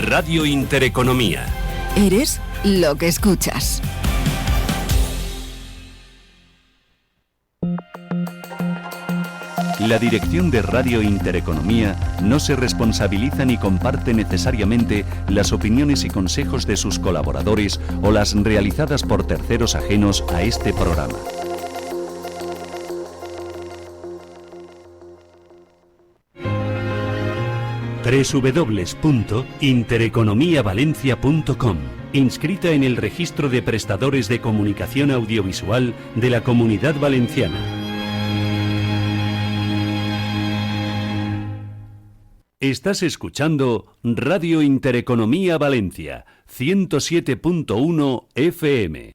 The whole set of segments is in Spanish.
Radio Intereconomía. Eres lo que escuchas. La dirección de Radio Intereconomía no se responsabiliza ni comparte necesariamente las opiniones y consejos de sus colaboradores o las realizadas por terceros ajenos a este programa. www.intereconomiavalencia.com. Inscrita en el registro de prestadores de comunicación audiovisual de la Comunidad Valenciana. Estás escuchando Radio Intereconomía Valencia, 107.1 FM.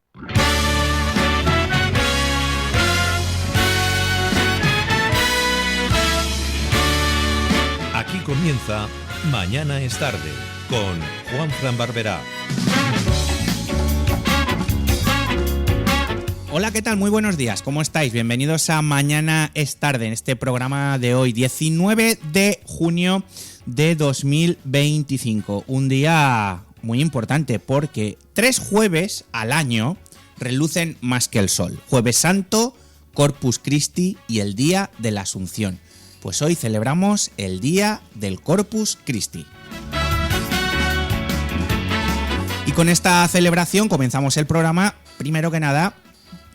Aquí comienza Mañana es tarde, con Juanfran Barberá. Hola, ¿qué tal? Muy buenos días, ¿cómo estáis? Bienvenidos a Mañana es tarde, en este programa de hoy, 19 de junio de 2025. Un día muy importante porque 3 jueves al año relucen más que el sol. Jueves Santo, Corpus Christi y el Día de la Asunción. Pues hoy celebramos el Día del Corpus Christi. Y con esta celebración comenzamos el programa, primero que nada,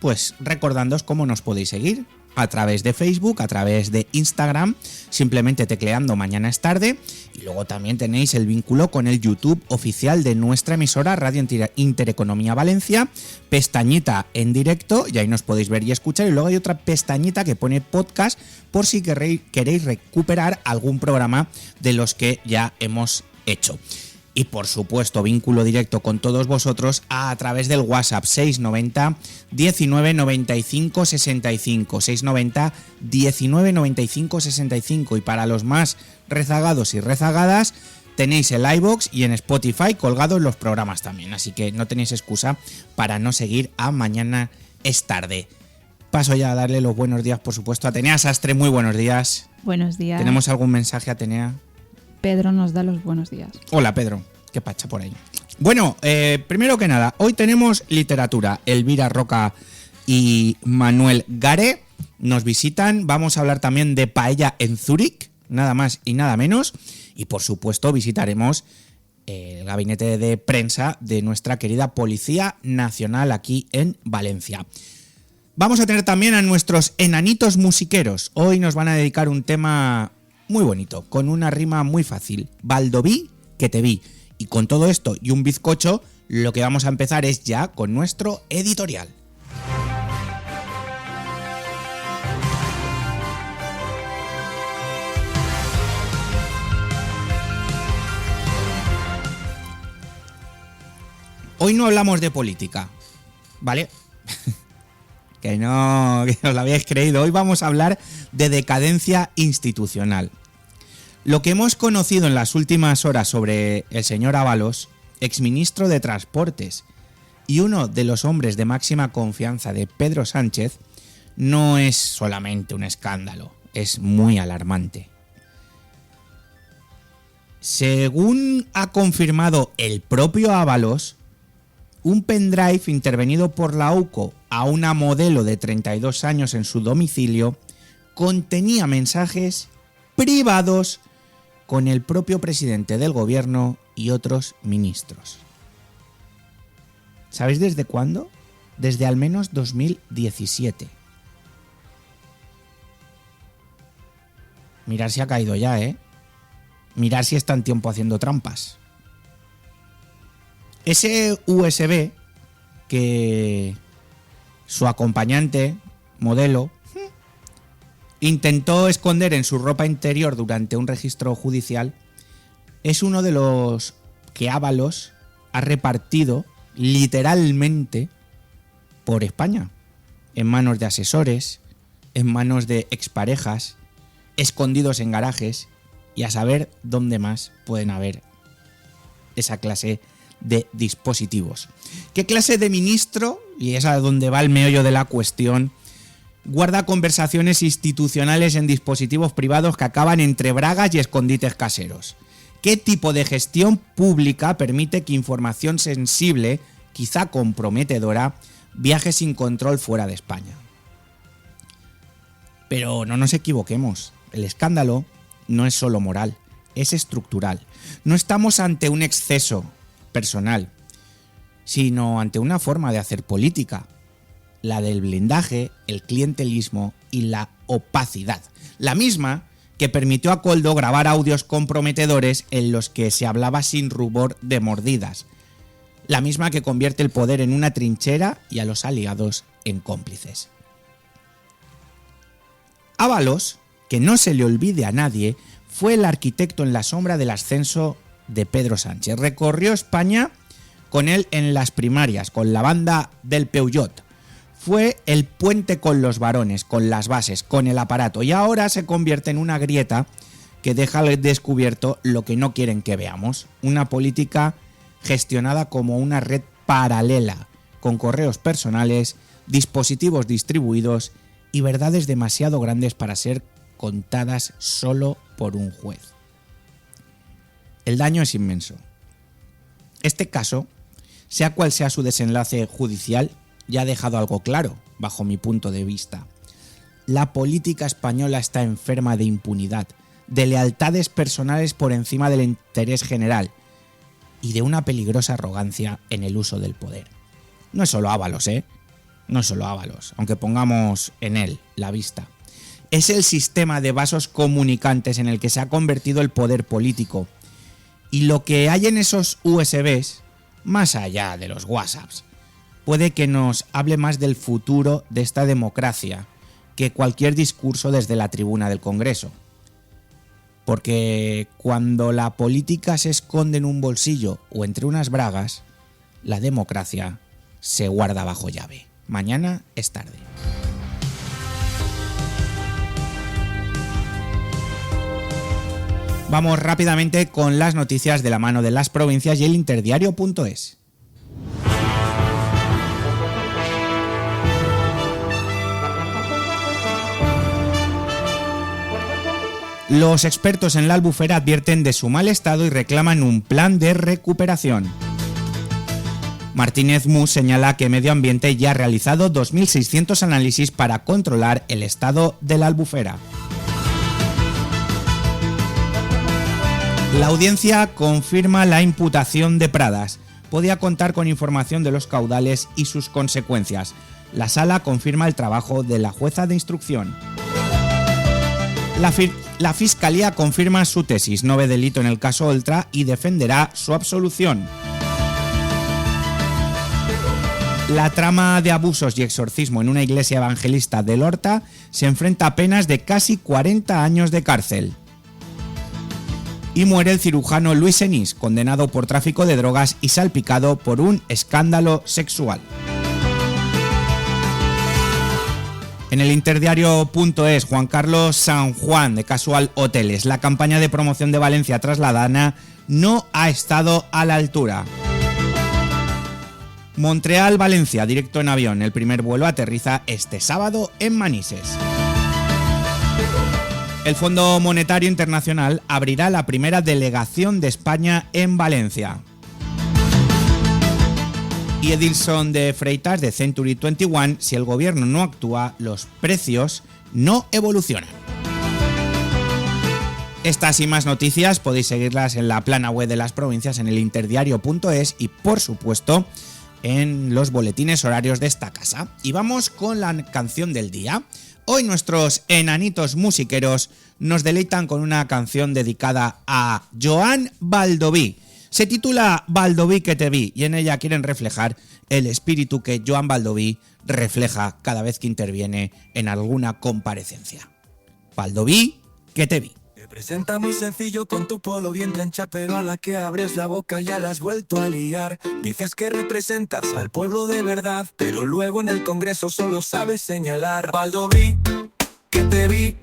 pues recordándoos cómo nos podéis seguir a través de Facebook, a través de Instagram, simplemente tecleando Mañana es tarde, y luego también tenéis el vínculo con el YouTube oficial de nuestra emisora Radio Intereconomía Valencia, pestañita en directo, y ahí nos podéis ver y escuchar, y luego hay otra pestañita que pone podcast por si queréis recuperar algún programa de los que ya hemos hecho. Y por supuesto, vínculo directo con todos vosotros a través del WhatsApp 690 19 95 65, 690 19 95 65. Y para los más rezagados y rezagadas, tenéis el iVoox y en Spotify colgados los programas también. Así que no tenéis excusa para no seguir a Mañana es tarde. Paso ya a darle los buenos días, por supuesto, a Atenea Sastre. Muy buenos días. Buenos días. ¿Tenemos algún mensaje, Atenea? Pedro nos da los buenos días. Hola, Pedro. ¿Qué pacha por ahí? Bueno, primero que nada, hoy tenemos literatura. Elvira Roca y Manuel Gare nos visitan. Vamos a hablar también de paella en Zúrich, nada más y nada menos. Y por supuesto visitaremos el gabinete de prensa de nuestra querida Policía Nacional aquí en Valencia. Vamos a tener también a nuestros enanitos musiqueros. Hoy nos van a dedicar un tema muy bonito, con una rima muy fácil. Valdoví, que te vi. Y con todo esto y un bizcocho, lo que vamos a empezar es ya con nuestro editorial. Hoy no hablamos de política, ¿vale? que no os lo habíais creído. Hoy vamos a hablar de decadencia institucional. Lo que hemos conocido en las últimas horas sobre el señor Ábalos, exministro de Transportes y uno de los hombres de máxima confianza de Pedro Sánchez, no es solamente un escándalo, es muy alarmante. Según ha confirmado el propio Ábalos, un pendrive intervenido por la UCO a una modelo de 32 años en su domicilio contenía mensajes privados con el propio presidente del gobierno y otros ministros. ¿Sabéis desde cuándo? Desde al menos 2017. Mirar si ha caído ya, ¿eh? Mirar si está en tiempo haciendo trampas. Ese USB que su acompañante, modelo, intentó esconder en su ropa interior durante un registro judicial, es uno de los que Ábalos ha repartido literalmente por España, en manos de asesores, en manos de exparejas, escondidos en garajes y a saber dónde más pueden haber esa clase de dispositivos. ¿Qué clase de ministro, y es a donde va el meollo de la cuestión, guarda conversaciones institucionales en dispositivos privados que acaban entre bragas y escondites caseros? ¿Qué tipo de gestión pública permite que información sensible, quizá comprometedora, viaje sin control fuera de España? Pero no nos equivoquemos, el escándalo no es solo moral, es estructural. No estamos ante un exceso personal, sino ante una forma de hacer política, la del blindaje, el clientelismo y la opacidad, la misma que permitió a Koldo grabar audios comprometedores en los que se hablaba sin rubor de mordidas, la misma que convierte el poder en una trinchera y a los aliados en cómplices. Ábalos, que no se le olvide a nadie, fue el arquitecto en la sombra del ascenso de Pedro Sánchez. Recorrió España con él en las primarias, con la banda del Peugeot. Fue el puente con los varones, con las bases, con el aparato, y ahora se convierte en una grieta que deja al descubierto lo que no quieren que veamos, una política gestionada como una red paralela, con correos personales, dispositivos distribuidos y verdades demasiado grandes para ser contadas solo por un juez. El daño es inmenso. Este caso, sea cual sea su desenlace judicial, ya ha dejado algo claro, bajo mi punto de vista. La política española está enferma de impunidad, de lealtades personales por encima del interés general y de una peligrosa arrogancia en el uso del poder. No es solo Ábalos, No es solo Ábalos, aunque pongamos en él la vista. Es el sistema de vasos comunicantes en el que se ha convertido el poder político. Y lo que hay en esos USBs, más allá de los WhatsApps, puede que nos hable más del futuro de esta democracia que cualquier discurso desde la tribuna del Congreso. Porque cuando la política se esconde en un bolsillo o entre unas bragas, la democracia se guarda bajo llave. Mañana es tarde. Vamos rápidamente con las noticias de la mano de Las Provincias y el interdiario.es. Los expertos en la Albufera advierten de su mal estado y reclaman un plan de recuperación. Martínez Mus señala que Medio Ambiente ya ha realizado 2.600 análisis para controlar el estado de la Albufera. La audiencia confirma la imputación de Pradas. Podía contar con información de los caudales y sus consecuencias. La sala confirma el trabajo de la jueza de instrucción. La Fiscalía confirma su tesis, no ve delito en el caso Oltra y defenderá su absolución. La trama de abusos y exorcismo en una iglesia evangelista de Lorta se enfrenta a penas de casi 40 años de cárcel. Y muere el cirujano Luis Enís, condenado por tráfico de drogas y salpicado por un escándalo sexual. En el interdiario.es, Juan Carlos San Juan de Casual Hoteles. La campaña de promoción de Valencia tras la Dana no ha estado a la altura. Montreal-Valencia, directo en avión. El primer vuelo aterriza este sábado en Manises. El Fondo Monetario Internacional abrirá la primera delegación de España en Valencia. Y Edilson de Freitas de Century 21, si el gobierno no actúa, los precios no evolucionan. Estas y más noticias podéis seguirlas en la plana web de Las Provincias, en el interdiario.es y, por supuesto, en los boletines horarios de esta casa. Y vamos con la canción del día. Hoy nuestros enanitos musiqueros nos deleitan con una canción dedicada a Joan Baldoví. Se titula Baldoví que te vi y en ella quieren reflejar el espíritu que Joan Baldoví refleja cada vez que interviene en alguna comparecencia. Baldoví que te vi. Te presenta muy sencillo con tu polo bien plancha, pero a la que abres la boca ya la has vuelto a liar. Dices que representas al pueblo de verdad, pero luego en el Congreso solo sabes señalar. Baldoví que te vi,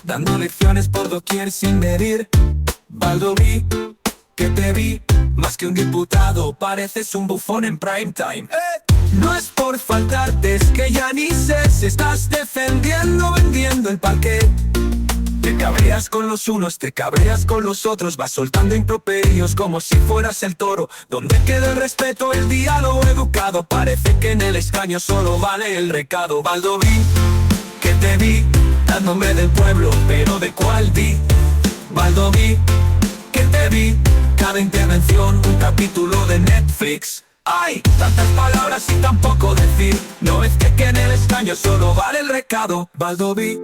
dando lecciones por doquier sin medir. Baldoví que te vi, más que un diputado, pareces un bufón en prime time. No es por faltarte, es que ya ni sé si estás defendiendo o vendiendo el parquet. Te cabreas con los unos, te cabreas con los otros, vas soltando improperios como si fueras el toro. ¿Dónde queda el respeto, el diálogo educado? Parece que en el escaño solo vale el recado. Baldoví, que te vi, al nombre del pueblo, pero ¿de cuál vi? Baldoví, que te vi, cada intervención un capítulo de Netflix. Hay tantas palabras y tan poco decir, no es que en el escaño solo vale el recado. Baldoví,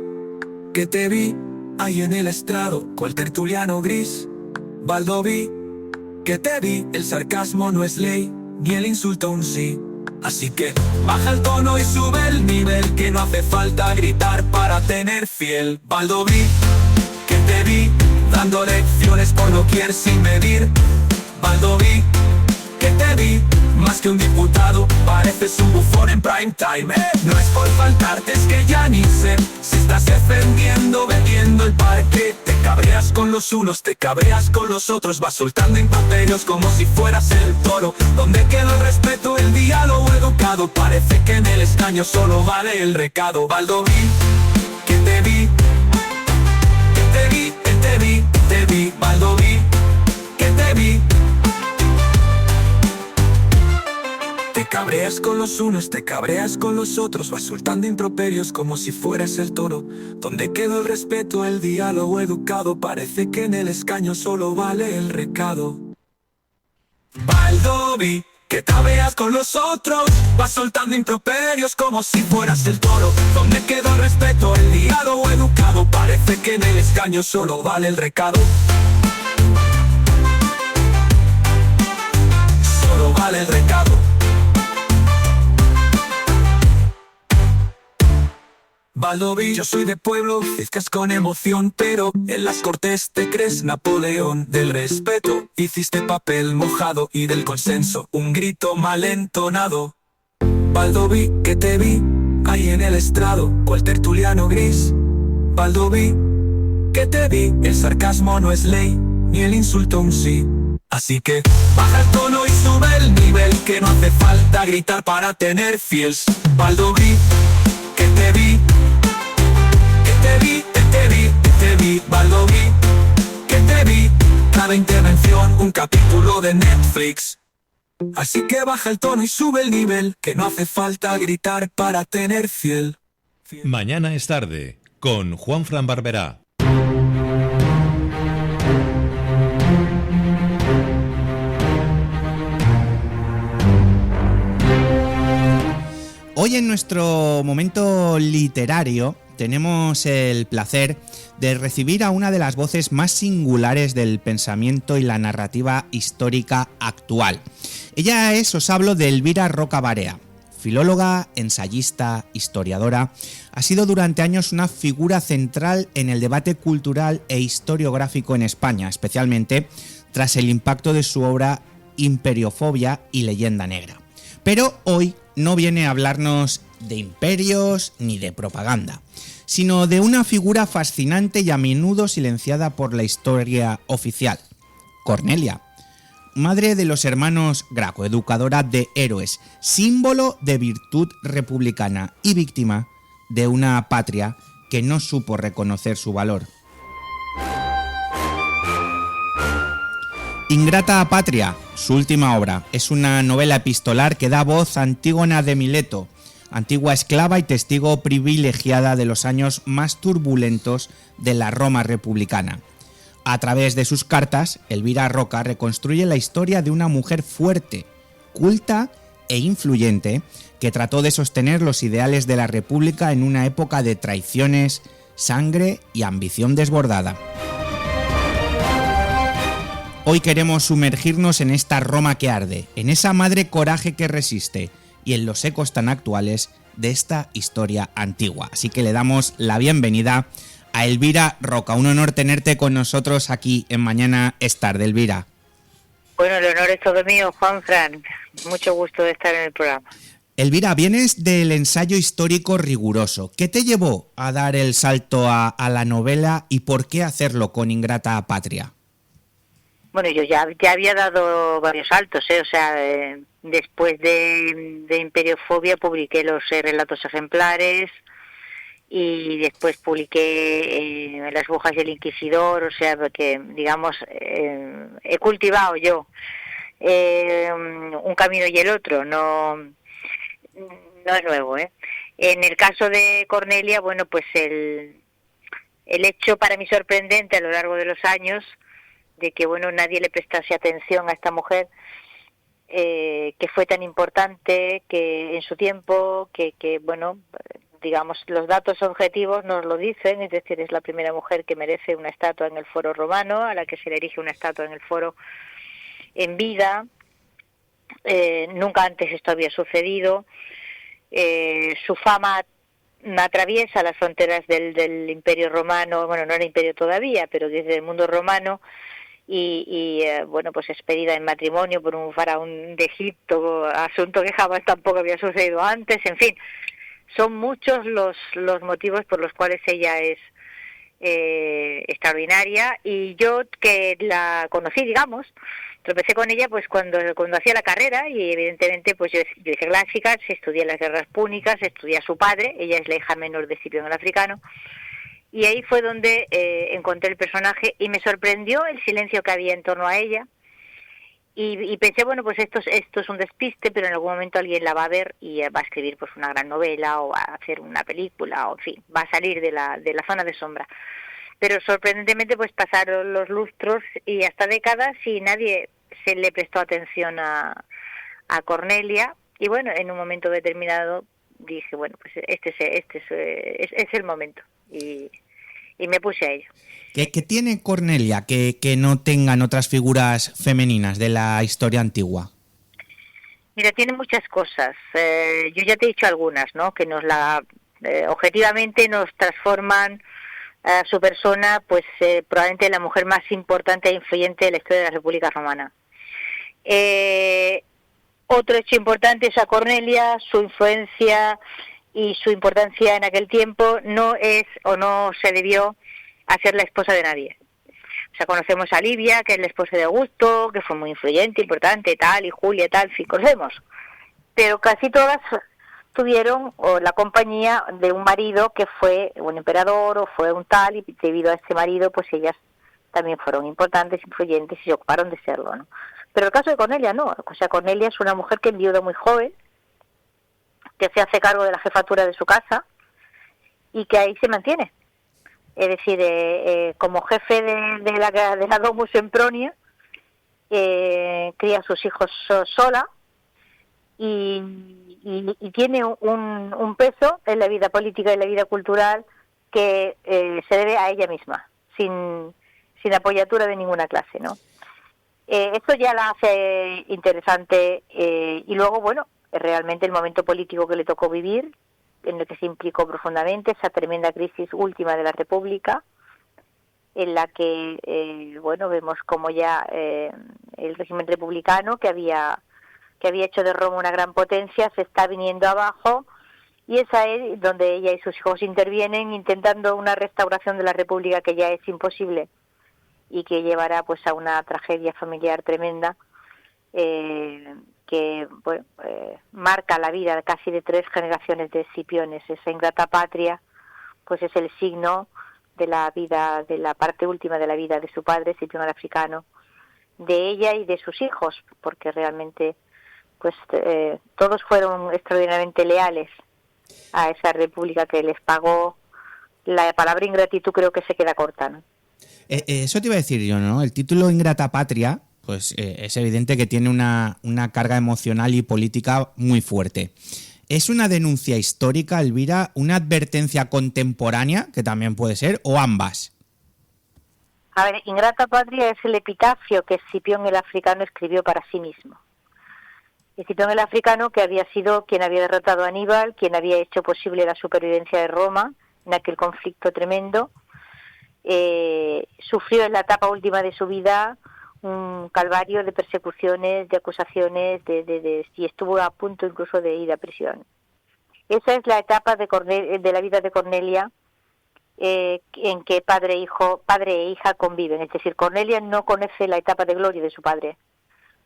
que te vi ahí en el estrado, cual tertuliano gris. Baldoví, que te vi, el sarcasmo no es ley, ni el insulto un sí. Así que baja el tono y sube el nivel, que no hace falta gritar para tener fiel. Baldoví, que te vi, dando lecciones por doquier sin medir. Baldoví, que te vi, más que un diputado, pareces un bufón en prime time. No es por faltarte, es que ya ni sé si estás defendiendo, vendiendo el parque. Te cabreas con los unos, te cabreas con los otros, vas soltando improperios como si fueras el toro. ¿Dónde queda el respeto, el diálogo educado? Parece que en el escaño solo vale el recado. Baldoví, que te vi, que te vi, que te vi, que te vi. Baldoví, que te vi. Te cabreas con los unos, te cabreas con los otros, vas soltando improperios como si fueras el toro. ¿Dónde quedó el respeto, el diálogo educado? Parece que en el escaño solo vale el recado. Baldoví, que te cabreas con los otros, vas soltando improperios como si fueras el toro. ¿Dónde quedó el respeto, el diálogo educado? Parece que en el escaño solo vale el recado. Solo vale el recado. Baldoví, yo soy de pueblo, cizcas con emoción, pero en las Cortes te crees Napoleón. Del respeto hiciste papel mojado y del consenso un grito mal entonado. Baldoví, que te vi ahí en el estrado, cual tertuliano gris. Baldoví, que te vi, el sarcasmo no es ley, ni el insulto un sí. Así que baja el tono y sube el nivel, que no hace falta gritar para tener fiels. Baldoví, que te vi, te vi, te vi, te vi. Baldoví, que te vi, cada intervención un capítulo de Netflix. Así que baja el tono y sube el nivel, que no hace falta gritar para tener fiel. Mañana es tarde, con Juanfran Barberá. Hoy en nuestro momento literario tenemos el placer de recibir a una de las voces más singulares del pensamiento y la narrativa histórica actual. Ella es, os hablo de Elvira Roca Barea. Filóloga, ensayista, historiadora, ha sido durante años una figura central en el debate cultural e historiográfico en España, especialmente tras el impacto de su obra Imperiofobia y Leyenda Negra. Pero hoy no viene a hablarnos de imperios ni de propaganda, sino de una figura fascinante y a menudo silenciada por la historia oficial: Cornelia, madre de los hermanos Graco, educadora de héroes, símbolo de virtud republicana y víctima de una patria que no supo reconocer su valor. Ingrata Patria, su última obra, es una novela epistolar que da voz a Antígona de Mileto, antigua esclava y testigo privilegiada de los años más turbulentos de la Roma republicana. A través de sus cartas, Elvira Roca reconstruye la historia de una mujer fuerte, culta e influyente que trató de sostener los ideales de la República en una época de traiciones, sangre y ambición desbordada. Hoy queremos sumergirnos en esta Roma que arde, en esa madre coraje que resiste y en los ecos tan actuales de esta historia antigua. Así que le damos la bienvenida a Elvira Roca. Un honor tenerte con nosotros aquí en Mañana es Tarde, Elvira. Bueno, el honor es todo mío, Juanfran. Mucho gusto de estar en el programa. Elvira, vienes del ensayo histórico riguroso. ¿Qué te llevó a dar el salto a la novela y por qué hacerlo con Ingrata Patria? Bueno, yo ya había dado varios saltos, o sea, después de Imperiofobia publiqué los relatos ejemplares y después publiqué Las brujas del inquisidor, o sea, que digamos he cultivado yo un camino y el otro, no es nuevo, ¿eh? En el caso de Cornelia, bueno, pues el hecho para mí sorprendente a lo largo de los años de que, bueno, nadie le prestase atención a esta mujer, que fue tan importante, que en su tiempo, que bueno, digamos, los datos objetivos nos lo dicen, es decir, es la primera mujer que merece una estatua en el Foro Romano, a la que se le erige una estatua en el Foro en vida. Nunca antes esto había sucedido. Su fama atraviesa las fronteras del Imperio Romano, bueno, no era imperio todavía, pero desde el mundo romano, y bueno, pues es pedida en matrimonio por un faraón de Egipto, asunto que jamás tampoco había sucedido antes. En fin, son muchos los motivos por los cuales ella es extraordinaria, y yo, que la conocí, digamos, tropecé con ella pues cuando hacía la carrera, y evidentemente pues yo hice clásicas, estudié las guerras púnicas, estudié a su padre, ella es la hija menor de Escipión el Africano, y ahí fue donde encontré el personaje, y me sorprendió el silencio que había en torno a ella, y pensé, bueno, pues esto es un despiste, pero en algún momento alguien la va a ver y va a escribir pues una gran novela, o va a hacer una película, o en fin, va a salir de la zona de sombra. Pero sorprendentemente pues pasaron los lustros y hasta décadas y nadie se le prestó atención a Cornelia, y bueno, en un momento determinado dije, bueno, pues este es el momento, y me puse a ello. ¿Qué tiene Cornelia que no tengan otras figuras femeninas de la historia antigua? Mira, tiene muchas cosas. Yo ya te he dicho algunas, ¿no? Que objetivamente nos transforman a su persona, pues probablemente la mujer más importante e influyente de la historia de la República Romana. Otro hecho importante es a Cornelia, su influencia y su importancia en aquel tiempo no es o no se debió a ser la esposa de nadie. O sea, conocemos a Livia, que es la esposa de Augusto, que fue muy influyente, importante, tal, y Julia, tal, sí, conocemos. Pero casi todas tuvieron la compañía de un marido que fue un emperador o fue un tal, y debido a ese marido, pues ellas también fueron importantes, influyentes, y se ocuparon de serlo, ¿no? Pero el caso de Cornelia no. O sea, Cornelia es una mujer que enviuda muy joven, que se hace cargo de la jefatura de su casa y que ahí se mantiene. Es decir, como jefe de la Domus Sempronia, cría a sus hijos sola y tiene un peso en la vida política y la vida cultural que se debe a ella misma, sin apoyatura de ninguna clase, ¿no? Esto ya la hace interesante, y luego, bueno, realmente el momento político que le tocó vivir, en el que se implicó profundamente, esa tremenda crisis última de la República, en la que, bueno, vemos como ya el régimen republicano, que había hecho de Roma una gran potencia, se está viniendo abajo, y es ahí donde ella y sus hijos intervienen, intentando una restauración de la República que ya es imposible y que llevará pues a una tragedia familiar tremenda, que bueno, marca la vida casi de 3 generaciones de Escipiones. Esa ingrata patria pues es el signo de la vida, de la parte última de la vida de su padre, Escipión el Africano, de ella y de sus hijos, porque realmente pues todos fueron extraordinariamente leales a esa república que les pagó. La palabra ingratitud creo que se queda corta, ¿no? Eso te iba a decir yo, ¿no? El título Ingrata Patria, pues es evidente que tiene una carga emocional y política muy fuerte. ¿Es una denuncia histórica, Elvira, una advertencia contemporánea, que también puede ser, o ambas? A ver, Ingrata Patria es el epitafio que Escipión el Africano escribió para sí mismo. Escipión el Africano, que había sido quien había derrotado a Aníbal, quien había hecho posible la supervivencia de Roma en aquel conflicto tremendo, sufrió en la etapa última de su vida un calvario de persecuciones, de acusaciones, y estuvo a punto incluso de ir a prisión. Esa es la etapa de la vida de Cornelia, en que padre e hija conviven. Es decir, Cornelia no conoce la etapa de gloria de su padre,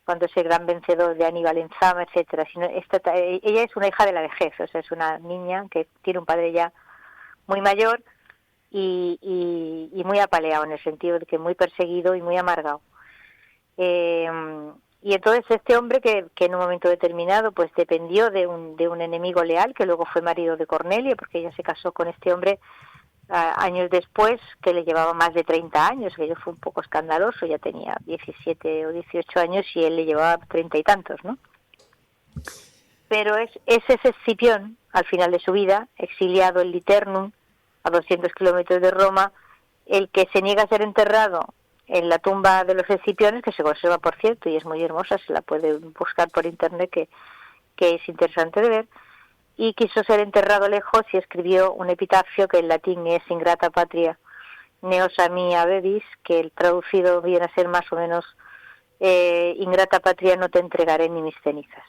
cuando es el gran vencedor de Aníbal en Zama, etcétera. Ella es una hija de la vejez, o sea, es una niña que tiene un padre ya muy mayor y muy apaleado, en el sentido de que muy perseguido y muy amargado. Y entonces este hombre que en un momento determinado pues dependió de un enemigo leal, que luego fue marido de Cornelia, porque ella se casó con este hombre años después, que le llevaba más de 30 años, que ello fue un poco escandaloso, ya tenía 17 o 18 años y él le llevaba 30 y tantos, ¿no? Pero es ese Escipión, al final de su vida, exiliado en Liternum, a 200 kilómetros de Roma, el que se niega a ser enterrado en la tumba de los Escipiones, que se conserva, por cierto, y es muy hermosa, se la puede buscar por internet, que es interesante de ver, y quiso ser enterrado lejos y escribió un epitafio que en latín es Ingrata patria neosa mia bebis, que el traducido viene a ser más o menos Ingrata patria, no te entregaré ni mis cenizas.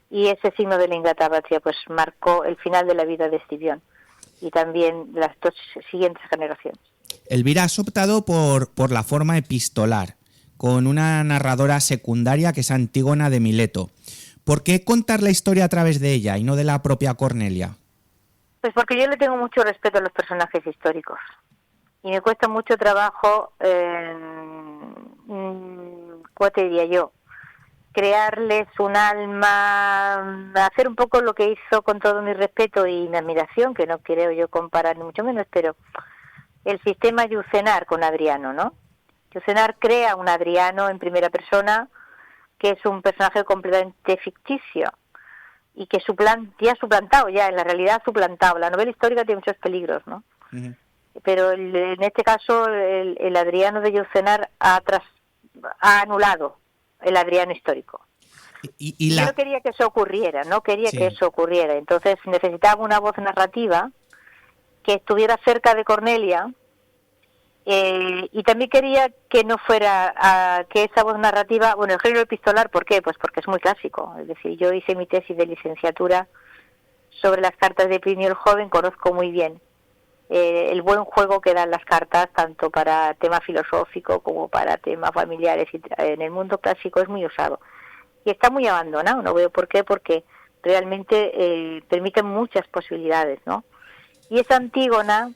Y ese signo de la ingrata patria pues marcó el final de la vida de Escipión y también las dos siguientes generaciones. Elvira, has optado por la forma epistolar, con una narradora secundaria que es Antígona de Mileto. ¿Por qué contar la historia a través de ella y no de la propia Cornelia? Pues porque yo le tengo mucho respeto a los personajes históricos y me cuesta mucho trabajo, ¿cómo te diría yo?, crearles un alma, hacer un poco lo que hizo, con todo mi respeto y mi admiración, que no quiero yo comparar ni mucho menos, pero el sistema Yucenar con Adriano, ¿no? Yucenar crea un Adriano en primera persona, que es un personaje completamente ficticio y que ya ha suplantado, en la realidad ha suplantado. La novela histórica tiene muchos peligros, ¿no? Uh-huh. Pero en este caso el Adriano de Yucenar ha anulado el Adriano histórico. Yo no quería que eso ocurriera, que eso ocurriera. Entonces necesitaba una voz narrativa que estuviera cerca de Cornelia, y también quería que no fuera que esa voz narrativa, bueno, el género epistolar, ¿por qué? Pues porque es muy clásico. Es decir, yo hice mi tesis de licenciatura sobre las cartas de Plinio el Joven, conozco muy bien el buen juego que dan las cartas, tanto para tema filosófico como para temas familiares, y en el mundo clásico es muy usado. Y está muy abandonado, no veo por qué, porque realmente permiten muchas posibilidades, ¿no? Y esa Antígona,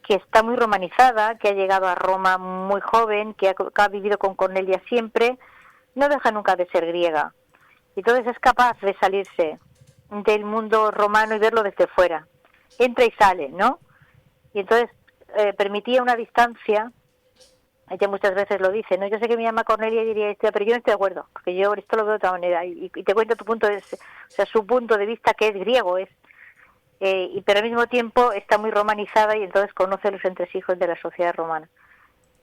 que está muy romanizada, que ha llegado a Roma muy joven, que ha vivido con Cornelia siempre, no deja nunca de ser griega. Y entonces es capaz de salirse del mundo romano y verlo desde fuera. Entra y sale, ¿no? Y entonces permitía una distancia. Ella muchas veces lo dice, ¿no? Yo sé que me llama Cornelia y diría esto, pero yo no estoy de acuerdo, porque yo esto lo veo de otra manera. Y te cuento su punto de vista, que es griego, pero al mismo tiempo está muy romanizada y entonces conoce los entresijos de la sociedad romana.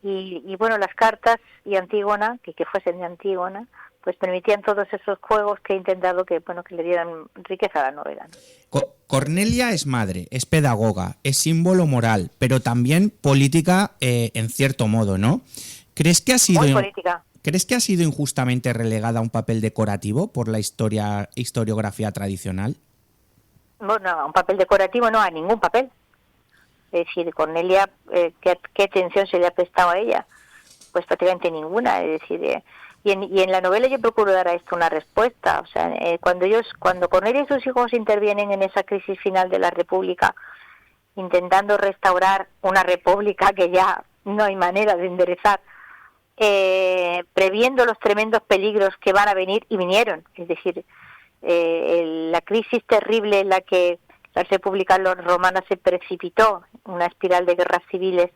Y bueno, las cartas y Antígona, que fuesen de Antígona, pues permitían todos esos juegos que he intentado que le dieran riqueza a la novela, ¿no? Cornelia es madre, es pedagoga, es símbolo moral, pero también política en cierto modo, ¿no? ¿Crees que ha sido injustamente relegada a un papel decorativo por la historiografía tradicional? Bueno, a un papel decorativo no, a ningún papel. Es decir, Cornelia, ¿qué atención se le ha prestado a ella? Pues prácticamente ninguna. Es decir, y en la novela yo procuro dar a esto una respuesta. O sea, cuando Cornelia y sus hijos intervienen en esa crisis final de la República, intentando restaurar una república que ya no hay manera de enderezar, previendo los tremendos peligros que van a venir, y vinieron. Es decir, la crisis terrible en la que la República Romana se precipitó, una espiral de guerras civiles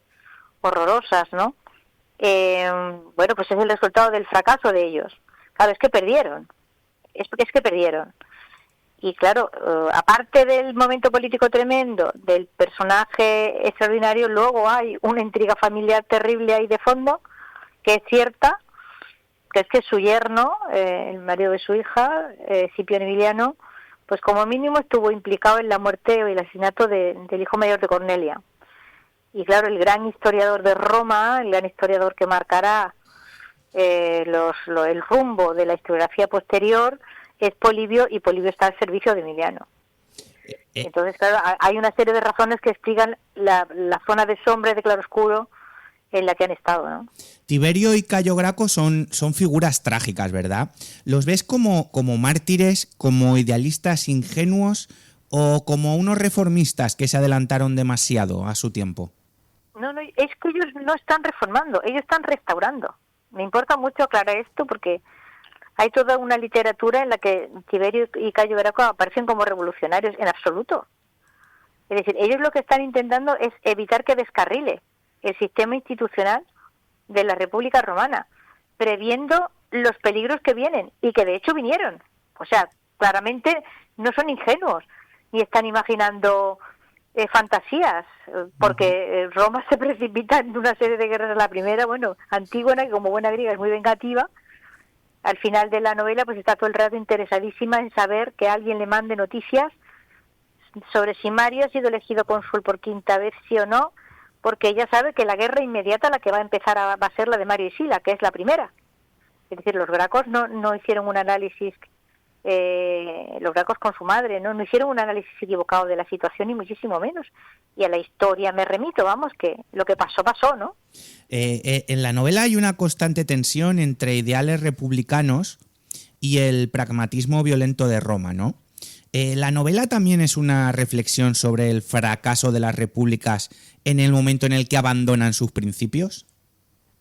horrorosas, ¿no? Bueno, pues es el resultado del fracaso de ellos. Claro, es que perdieron. Es que perdieron. Y claro, aparte del momento político tremendo, del personaje extraordinario, luego hay una intriga familiar terrible ahí de fondo, que es cierta, que es que su yerno, el marido de su hija, Escipión Emiliano, pues como mínimo estuvo implicado en la muerte o el asesinato del hijo mayor de Cornelia. Y claro, el gran historiador de Roma, el gran historiador que marcará el rumbo de la historiografía posterior, es Polibio, y Polibio está al servicio de Emiliano. Entonces, claro, hay una serie de razones que explican la zona de sombra y de claroscuro en la que han estado, ¿no? Tiberio y Cayo Graco son figuras trágicas, ¿verdad? ¿Los ves como mártires, como idealistas ingenuos, ¿O como unos reformistas que se adelantaron demasiado a su tiempo? No, es que ellos no están reformando, ellos están restaurando. Me importa mucho aclarar esto porque hay toda una literatura en la que Tiberio y Cayo Graco aparecen como revolucionarios, en absoluto. Es decir, ellos lo que están intentando es evitar que descarrile el sistema institucional de la República Romana, previendo los peligros que vienen y que de hecho vinieron. O sea, claramente no son ingenuos ni están imaginando fantasías, porque Roma se precipita en una serie de guerras. La primera, bueno, Antígona, que como buena griega es muy vengativa, al final de la novela pues está todo el rato interesadísima en saber que alguien le mande noticias sobre si Mario ha sido elegido cónsul por quinta vez, sí o no, porque ella sabe que la guerra inmediata la que va a empezar va a ser la de Mario y Sila, que es la primera. Es decir, los gracos no hicieron un análisis, los gracos con su madre, no hicieron un análisis equivocado de la situación, ni muchísimo menos. Y a la historia me remito, vamos, que lo que pasó, ¿no? En la novela hay una constante tensión entre ideales republicanos y el pragmatismo violento de Roma, ¿no? La novela también es una reflexión sobre el fracaso de las repúblicas en el momento en el que abandonan sus principios.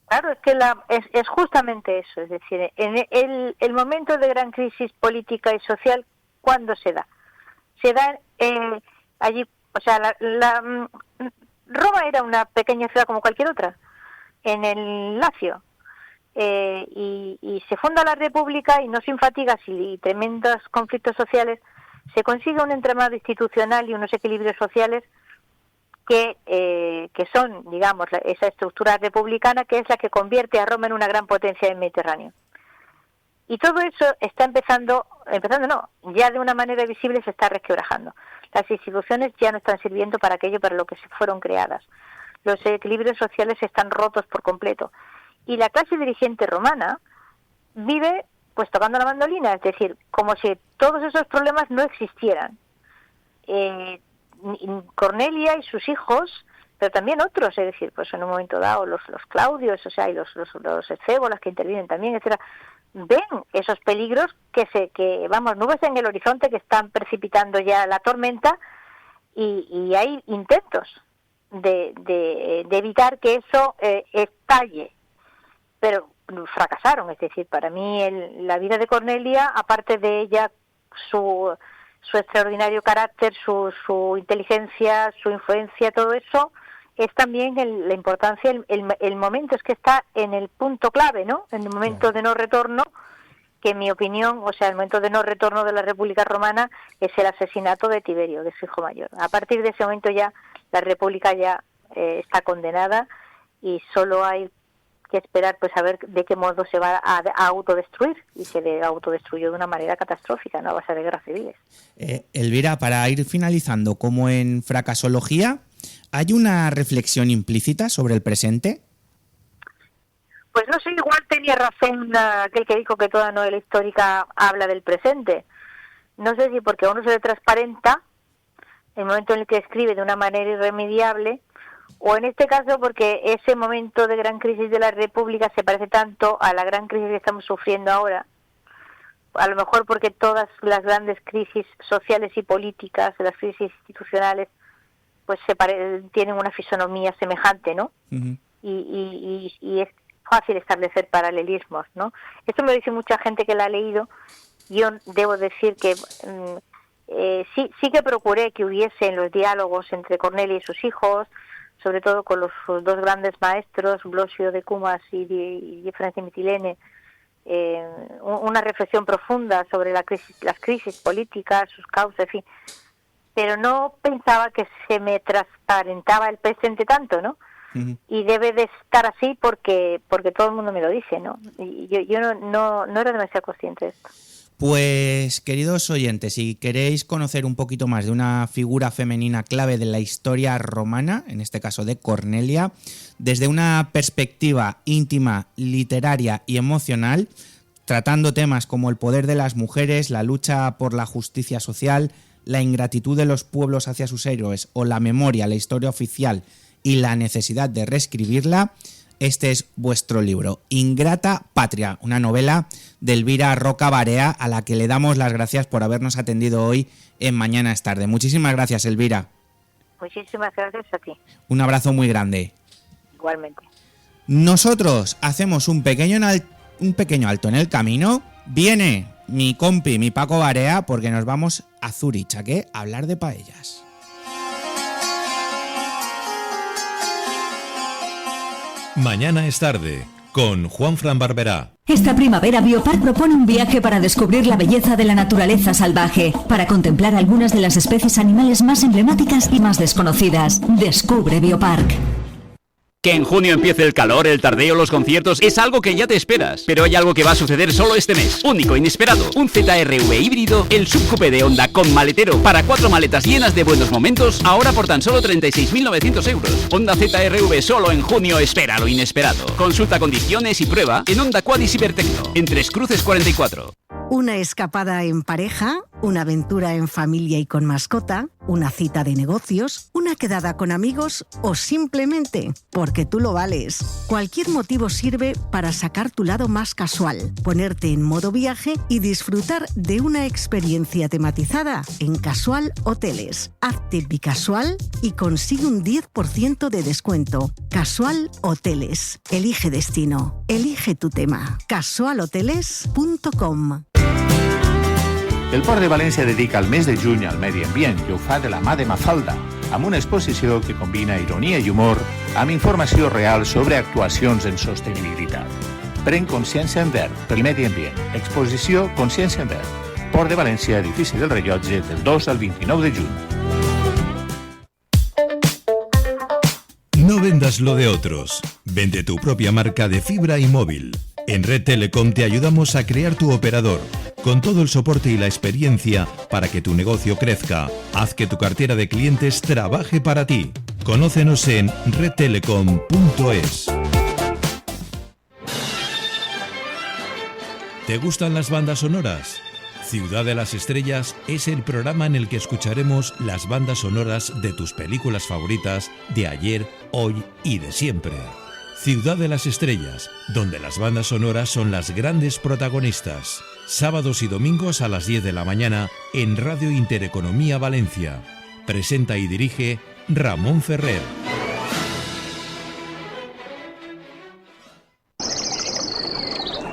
Claro, es que es justamente eso, es decir, en el momento de gran crisis política y social, ¿cuándo se da? Se da allí, o sea, Roma era una pequeña ciudad como cualquier otra, en el Lacio, y se funda la República y no sin fatigas y tremendos conflictos sociales, se consigue un entramado institucional y unos equilibrios sociales que son, digamos, esa estructura republicana que es la que convierte a Roma en una gran potencia en el Mediterráneo. Y todo eso está ya de una manera visible se está resquebrajando. Las instituciones ya no están sirviendo para aquello para lo que se fueron creadas. Los equilibrios sociales están rotos por completo. Y la clase dirigente romana vive pues tocando la mandolina, es decir, como si todos esos problemas no existieran. Cornelia y sus hijos, pero también otros, es decir, pues en un momento dado los Claudios, o sea, y los Escébolas que intervienen también, etcétera, ven esos peligros nubes en el horizonte que están precipitando ya la tormenta y hay intentos de evitar que eso estalle, pero fracasaron. Es decir, para mí la vida de Cornelia, aparte de ella, su extraordinario carácter, su inteligencia, su influencia, todo eso, es también la importancia, el momento, es que está en el punto clave, ¿no? En el momento de no retorno, que en mi opinión, o sea, el momento de no retorno de la República Romana es el asesinato de Tiberio, de su hijo mayor. A partir de ese momento ya la República ya está condenada y solo hay que esperar pues a ver de qué modo se va a autodestruir, y se autodestruyó de una manera catastrófica, ¿no? A base de guerras civiles. Elvira, para ir finalizando, como en Fracasología, ¿hay una reflexión implícita sobre el presente? Pues no sé, igual tenía razón aquel que dijo que toda novela histórica habla del presente. No sé si porque a uno se le transparenta el momento en el que escribe de una manera irremediable, o en este caso porque ese momento de gran crisis de la República se parece tanto a la gran crisis que estamos sufriendo ahora. A lo mejor porque todas las grandes crisis sociales y políticas, las crisis institucionales, pues tienen una fisonomía semejante, ¿no? Uh-huh. Y es fácil establecer paralelismos, ¿no? Esto me lo dice mucha gente que la ha leído. Yo debo decir que sí que procuré que hubiese en los diálogos entre Cornelia y sus hijos, sobre todo con sus dos grandes maestros, Blosio de Cumas y Diógenes de Mitilene, una reflexión profunda sobre las crisis políticas, sus causas, en fin. Pero no pensaba que se me transparentaba el presente tanto, ¿no? Uh-huh. Y debe de estar así porque todo el mundo me lo dice, ¿no? Y yo no era demasiado consciente de esto. Pues, queridos oyentes, si queréis conocer un poquito más de una figura femenina clave de la historia romana, en este caso de Cornelia, desde una perspectiva íntima, literaria y emocional, tratando temas como el poder de las mujeres, la lucha por la justicia social, la ingratitud de los pueblos hacia sus héroes o la memoria, la historia oficial y la necesidad de reescribirla, este es vuestro libro, Ingrata Patria, una novela de Elvira Roca Barea, a la que le damos las gracias por habernos atendido hoy en Mañana es Tarde. Muchísimas gracias, Elvira. Muchísimas gracias a ti. Un abrazo muy grande. Igualmente. Nosotros hacemos un pequeño alto en el camino. Viene mi compi, mi Paco Barea, porque nos vamos a Zurich, ¿a qué? A hablar de paellas. Mañana es tarde, con Juanfran Barberá. Esta primavera Biopark propone un viaje para descubrir la belleza de la naturaleza salvaje, para contemplar algunas de las especies animales más emblemáticas y más desconocidas. Descubre Biopark. Que en junio empiece el calor, el tardeo, los conciertos, es algo que ya te esperas. Pero hay algo que va a suceder solo este mes. Único, inesperado. Un ZR-V híbrido, el subcoupé de Honda con maletero para 4 maletas llenas de buenos momentos, ahora por tan solo 36.900 euros. Honda ZR-V solo en junio espera lo inesperado. Consulta condiciones y prueba en Honda Quad y Cibertecno, en Tres Cruces 44. Una escapada en pareja, una aventura en familia y con mascota, una cita de negocios, una quedada con amigos o simplemente porque tú lo vales. Cualquier motivo sirve para sacar tu lado más casual, ponerte en modo viaje y disfrutar de una experiencia tematizada en Casual Hoteles. Hazte bicasual y consigue un 10% de descuento. Casual Hoteles. Elige destino. Elige tu tema. casualhoteles.com. El Port de València dedica el mes de juny al medi ambient i ho fa de la mà de Mafalda, amb una exposició que combina ironia i humor amb informació real sobre actuacions en sostenibilitat. Pren consciència en verd pel medi ambient. Exposició Consciència en verd. Port de València, edifici del Rellotge, del 2 al 29 de juny. No vendas lo de otros. Vende tu propia marca de fibra y móvil. En Red Telecom te ayudamos a crear tu operador, con todo el soporte y la experiencia para que tu negocio crezca. Haz que tu cartera de clientes trabaje para ti. Conócenos en redtelecom.es. ¿Te gustan las bandas sonoras? Ciudad de las Estrellas es el programa en el que escucharemos las bandas sonoras de tus películas favoritas de ayer, hoy y de siempre. Ciudad de las Estrellas, donde las bandas sonoras son las grandes protagonistas. Sábados y domingos a las 10 de la mañana en Radio Intereconomía Valencia. Presenta y dirige Ramón Ferrer.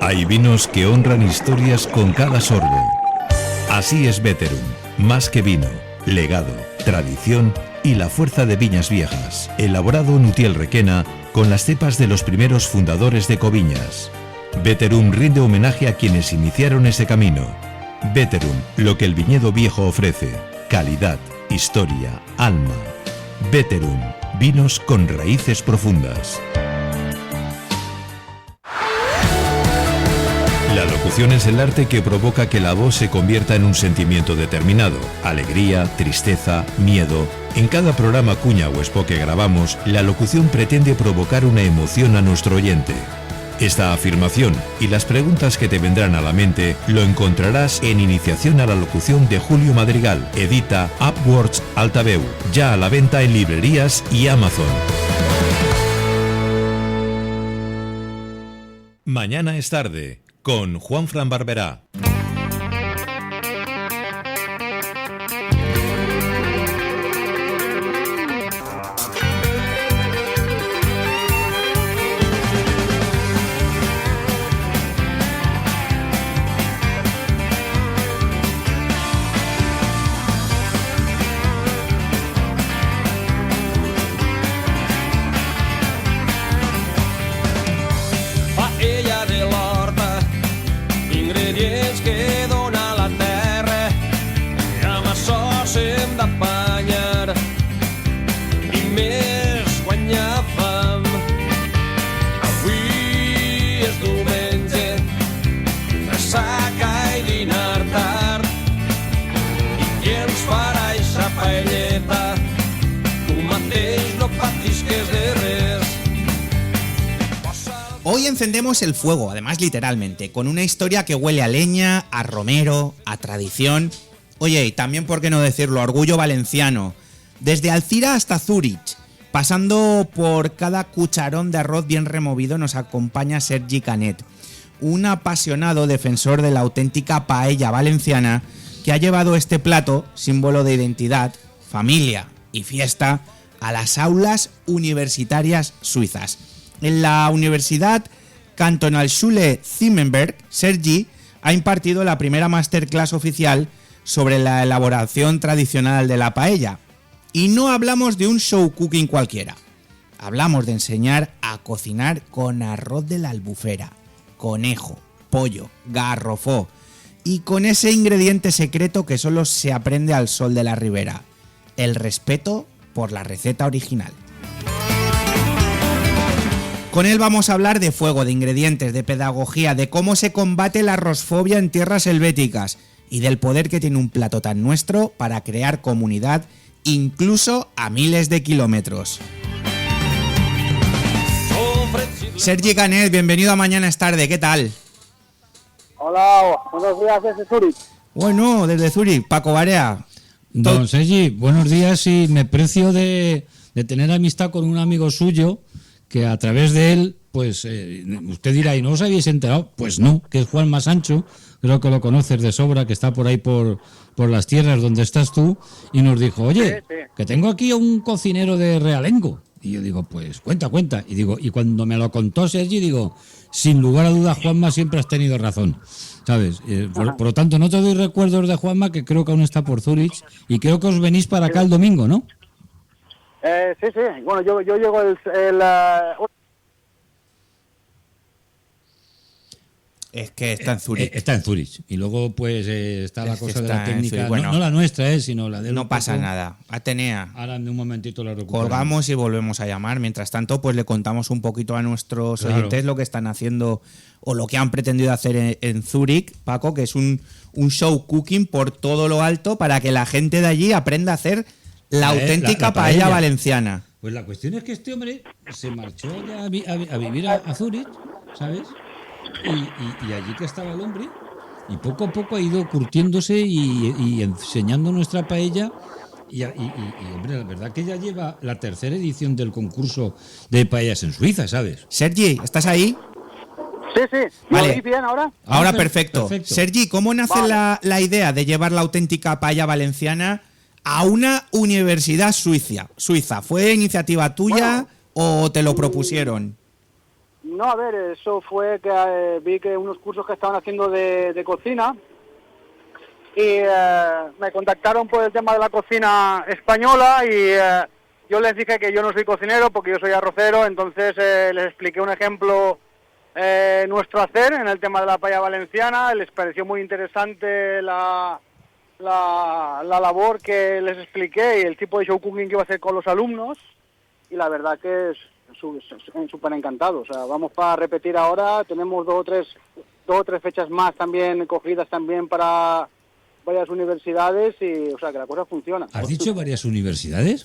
Hay vinos que honran historias con cada sorbo. Así es Veterum, más que vino, legado, tradición y la fuerza de viñas viejas. Elaborado en Utiel Requena con las cepas de los primeros fundadores de Coviñas. Veterum rinde homenaje a quienes iniciaron ese camino. Veterum, lo que el viñedo viejo ofrece. Calidad, historia, alma. Veterum, vinos con raíces profundas. La locución es el arte que provoca que la voz se convierta en un sentimiento determinado. Alegría, tristeza, miedo. En cada programa, cuña o spot que grabamos, la locución pretende provocar una emoción a nuestro oyente. Esta afirmación y las preguntas que te vendrán a la mente lo encontrarás en Iniciación a la Locución de Julio Madrigal. Edita Upwords Altaveu. Ya a la venta en librerías y Amazon. Mañana es tarde, con Juanfran Barberá. Hoy encendemos el fuego, además literalmente, con una historia que huele a leña, a romero, a tradición. Oye, y también, por qué no decirlo, a orgullo valenciano. Desde Alcira hasta Zúrich, Pasando por cada cucharón de arroz bien removido nos acompaña Sergi Canet, un apasionado defensor de la auténtica paella valenciana que ha llevado este plato, símbolo de identidad, familia y fiesta, a las aulas universitarias suizas. En la Universidad Kantonsschule Zimmerberg, Sergi ha impartido la primera masterclass oficial sobre la elaboración tradicional de la paella. Y no hablamos de un show cooking cualquiera. Hablamos de enseñar a cocinar con arroz de la Albufera, conejo, pollo, garrofó y con ese ingrediente secreto que solo se aprende al sol de la ribera: el respeto por la receta original. Con él vamos a hablar de fuego, de ingredientes, de pedagogía, de cómo se combate la arrozfobia en tierras helvéticas y del poder que tiene un plato tan nuestro para crear comunidad incluso a miles de kilómetros. Sergi Canet, bienvenido a Mañana es Tarde, ¿qué tal? Hola, buenos días desde Zurich. Bueno, desde Zurich, Paco Barea. Don Sergi, buenos días, y me precio de tener amistad con un amigo suyo que a través de él, pues usted dirá, ¿y no os habéis enterado? Pues no, que es Juanma Sancho, creo que lo conoces de sobra, que está por ahí por las tierras donde estás tú, y nos dijo, oye, que tengo aquí a un cocinero de Realengo. Y yo digo, pues cuenta. Y cuando me lo contó Sergi, digo, sin lugar a dudas, Juanma, siempre has tenido razón, ¿sabes? Por lo tanto, no te doy recuerdos de Juanma, que creo que aún está por Zurich, y creo que os venís para acá el domingo, ¿no? Sí. Bueno, yo llego Es que está en Zurich. Está en Zurich. Y luego, pues, está la cosa de la está en técnica. Zurich. Bueno, no la nuestra, sino la de... No pasa nada. Atenea. Ahora en un momentito la recuperamos. Colgamos y volvemos a llamar. Mientras tanto, pues le contamos un poquito a nuestros oyentes lo que están haciendo o lo que han pretendido hacer en Zurich, Paco, que es un show cooking por todo lo alto para que la gente de allí aprenda a hacer la auténtica la paella valenciana. Pues la cuestión es que este hombre se marchó ya a vivir a Zurich, ¿sabes? Y allí que estaba el hombre, y poco a poco ha ido curtiéndose y enseñando nuestra paella. Y hombre, la verdad que ya lleva la tercera edición del concurso de paellas en Suiza, ¿sabes? Sergi, ¿estás ahí? Sí. ¿Me Vale. oís bien ahora? Ahora perfecto. Sergi, ¿cómo nace la idea de llevar la auténtica paella valenciana a una universidad suiza? ¿Fue iniciativa tuya o te lo propusieron? No, a ver, eso fue que vi que unos cursos que estaban haciendo de cocina y me contactaron por el tema de la cocina española y yo les dije que yo no soy cocinero porque yo soy arrocero, entonces les expliqué un ejemplo nuestro hacer en el tema de la paella valenciana. Les pareció muy interesante la labor que les expliqué y el tipo de show cooking que iba a hacer con los alumnos, y la verdad que es súper encantado. O sea, vamos para repetir ahora, tenemos dos o tres fechas más también cogidas también para varias universidades, y o sea que la cosa funciona. ¿Has dicho varias universidades?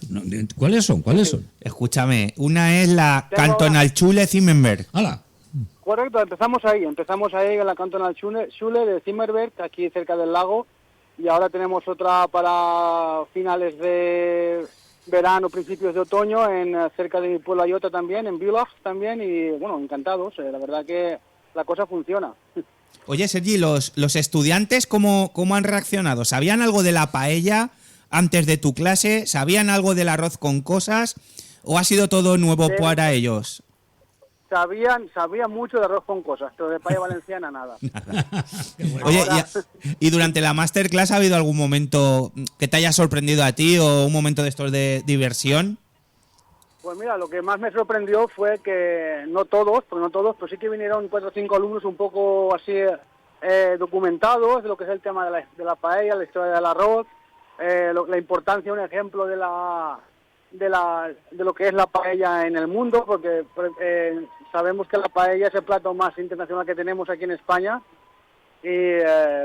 ¿Cuáles son? Escúchame, una es la Kantonsschule Zimmerberg. ¡Hala! Correcto, empezamos ahí en la Kantonsschule de Zimmerberg, aquí cerca del lago, y ahora tenemos otra para finales de verano, principios de otoño, cerca de mi pueblo Ayota también, en Bülach también, y bueno, encantados, la verdad que la cosa funciona. Oye, Sergi, ¿los estudiantes cómo han reaccionado? ¿Sabían algo de la paella antes de tu clase? ¿Sabían algo del arroz con cosas? ¿O ha sido todo nuevo para ellos? Sabían mucho de arroz con cosas, pero de paella valenciana nada. Oye, ¿y durante la masterclass ha habido algún momento que te haya sorprendido a ti o un momento de estos de diversión? Pues mira, lo que más me sorprendió fue que no todos, pero sí que vinieron 4 o 5 alumnos un poco así documentados de lo que es el tema de la paella, la historia del arroz, la importancia, un ejemplo de lo que es la paella en el mundo, porque sabemos que la paella es el plato más internacional que tenemos aquí en España, y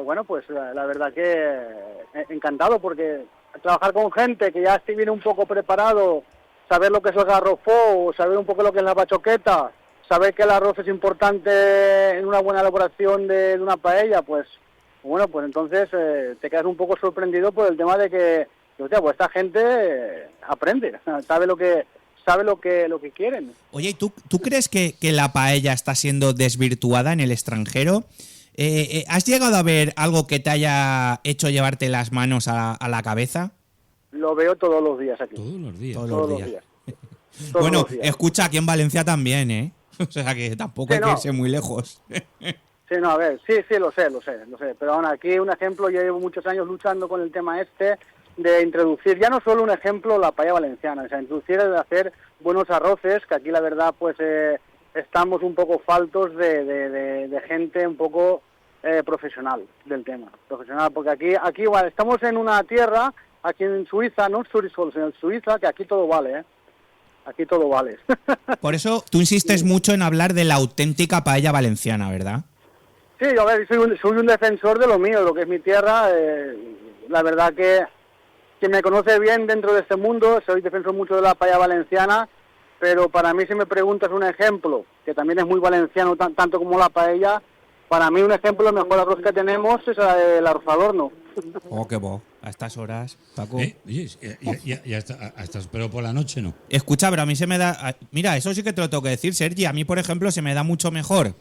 bueno, pues la verdad que encantado, porque trabajar con gente que ya viene un poco preparado, saber lo que es el garrofó, saber un poco lo que es la bachoqueta, saber que el arroz es importante en una buena elaboración de una paella, pues bueno, pues entonces te quedas un poco sorprendido por el tema de que, hostia, pues esta gente aprende, sabe sabe lo que quieren. Oye, ¿y tú crees que la paella está siendo desvirtuada en el extranjero? ¿Has llegado a ver algo que te haya hecho llevarte las manos a la cabeza? Lo veo todos los días aquí. Todos los días. Todos los días. Todos Bueno, los días. escucha, aquí en Valencia también, ¿eh? O sea que tampoco Sí, hay que no. irse muy lejos. Sí, no, a ver, sí, lo sé. Pero bueno, aquí un ejemplo, yo llevo muchos años luchando con el tema de introducir, ya no solo un ejemplo, la paella valenciana, o sea, introducir de hacer buenos arroces, que aquí la verdad pues estamos un poco faltos de gente un poco profesional del tema, profesional, porque aquí igual, estamos en una tierra, aquí en Suiza, no en Zurich solo, sino en Suiza, que aquí todo vale, aquí todo vale. Por eso tú insistes mucho en hablar de la auténtica paella valenciana, ¿verdad? Sí, a ver, soy un defensor de lo mío, de lo que es mi tierra. La verdad que quien me conoce bien dentro de este mundo, soy defensor mucho de la paella valenciana, pero para mí, si me preguntas un ejemplo, que también es muy valenciano tanto como la paella, para mí un ejemplo, el mejor arroz que tenemos es el arroz al horno. Oh, qué bo. A estas horas, Paco. Oye, y hasta, pero por la noche no. Escucha, pero a mí se me da... Mira, eso sí que te lo tengo que decir, Sergi. A mí, por ejemplo, se me da mucho mejor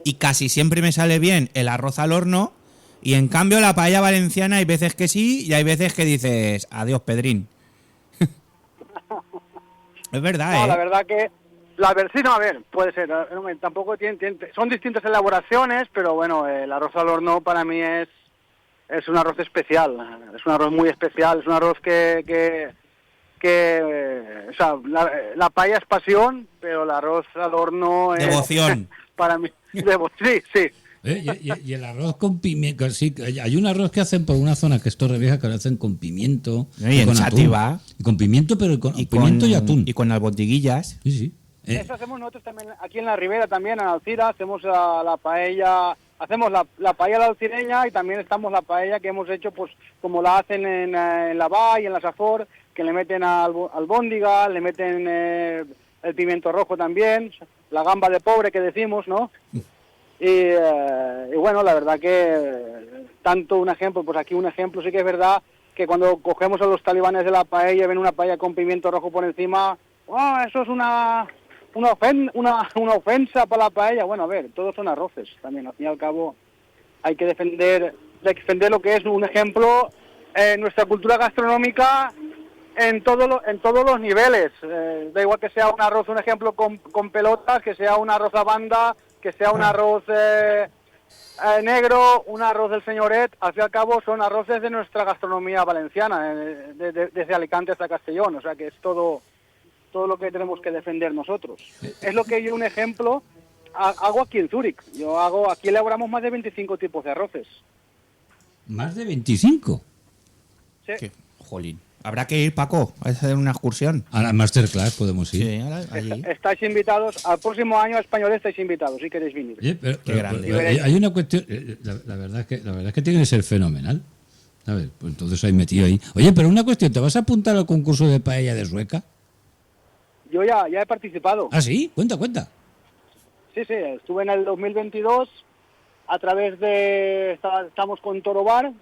y casi siempre me sale bien el arroz al horno, y en cambio la paella valenciana hay veces que sí y hay veces que dices adiós, Pedrín. Es verdad, No, ¿eh? la verdad que... sí, no, a ver, puede ser. Tampoco son distintas elaboraciones, pero bueno, el arroz al horno para mí es un arroz especial. Es un arroz muy especial. Es un arroz que o sea, la paella es pasión, pero el arroz al horno es... Devoción. Para mí, sí. Y el arroz con pimiento, sí, hay un arroz que hacen por una zona que es Torrevieja que lo hacen con pimiento Y en con Xàtiva. atún. Y con pimiento, pero con pimiento y atún. Y con albondiguillas. Sí. Eso hacemos nosotros también aquí en la Ribera, también en Alcira, hacemos la paella, hacemos la paella a la alcireña, y también estamos la paella que hemos hecho pues como la hacen en la Vall y en la Safor, que le meten albóndiga, le meten el pimiento rojo también, la gamba de pobre que decimos, ¿no? Y bueno, la verdad que tanto un ejemplo, pues aquí un ejemplo sí que es verdad que cuando cogemos a los talibanes de la paella, ven una paella con pimiento rojo por encima, ¡oh, eso es una ofensa para la paella! Bueno, a ver, todos son arroces también, al fin y al cabo hay que defender lo que es un ejemplo en nuestra cultura gastronómica en todos los niveles. Da igual que sea un arroz, un ejemplo, con pelotas, que sea un arroz a banda, que sea un arroz negro, un arroz del señoret. Al fin y al cabo son arroces de nuestra gastronomía valenciana, desde Alicante hasta Castellón, o sea que es todo lo que tenemos que defender nosotros. Es lo que yo, un ejemplo, hago aquí en Zúrich. Aquí elaboramos más de 25 tipos de arroces. ¿Más de 25? Sí. ¿Qué? Jolín. Habrá que ir, Paco, a hacer una excursión. A la Masterclass podemos ir. Sí, allí. Estáis invitados, al próximo año a Español estáis invitados, si queréis venir. Oye, Qué grande. pero hay una cuestión, la verdad es que tiene que ser fenomenal. A ver, pues entonces hay metido ahí. Oye, pero una cuestión, ¿te vas a apuntar al concurso de paella de Sueca? Yo ya he participado. ¿Ah, sí? Cuenta. Sí, estuve en el 2022 a través de... Estamos con Toro Bar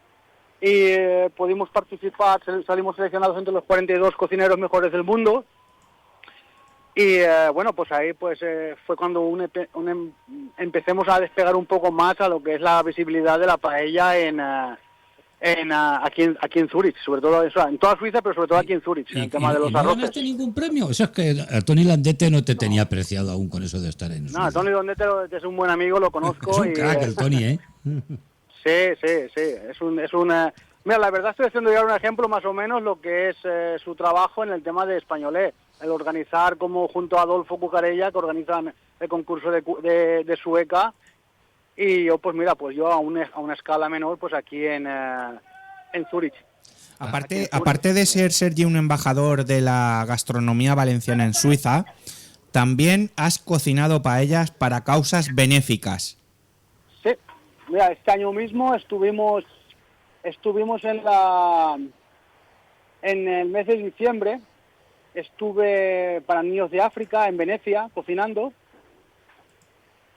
y pudimos participar, salimos seleccionados entre los 42 cocineros mejores del mundo. Y bueno, pues ahí fue cuando empecemos a despegar un poco más a lo que es la visibilidad de la paella aquí en Zúrich, sobre todo en toda Suiza, pero sobre todo aquí en Zúrich, en el tema de los ¿No arroces. ganaste ningún premio? Eso es que a Tony Landete no te tenía apreciado aún con eso de estar en Suiza. No, Tony Dondete es un buen amigo, lo conozco. Es un crack el Tony, ¿eh? Sí. Mira, la verdad estoy haciendo ya un ejemplo más o menos lo que es su trabajo en el tema de Españolé. El organizar, como junto a Adolfo Cucarella, que organizan el concurso de Sueca. Y yo, pues mira, yo a una escala menor, pues aquí en Zúrich. Aparte de ser, Sergi, un embajador de la gastronomía valenciana en Suiza, también has cocinado paellas para causas benéficas. Sí, mira, este año mismo estuvimos en el mes de diciembre, estuve para niños de África en Venecia cocinando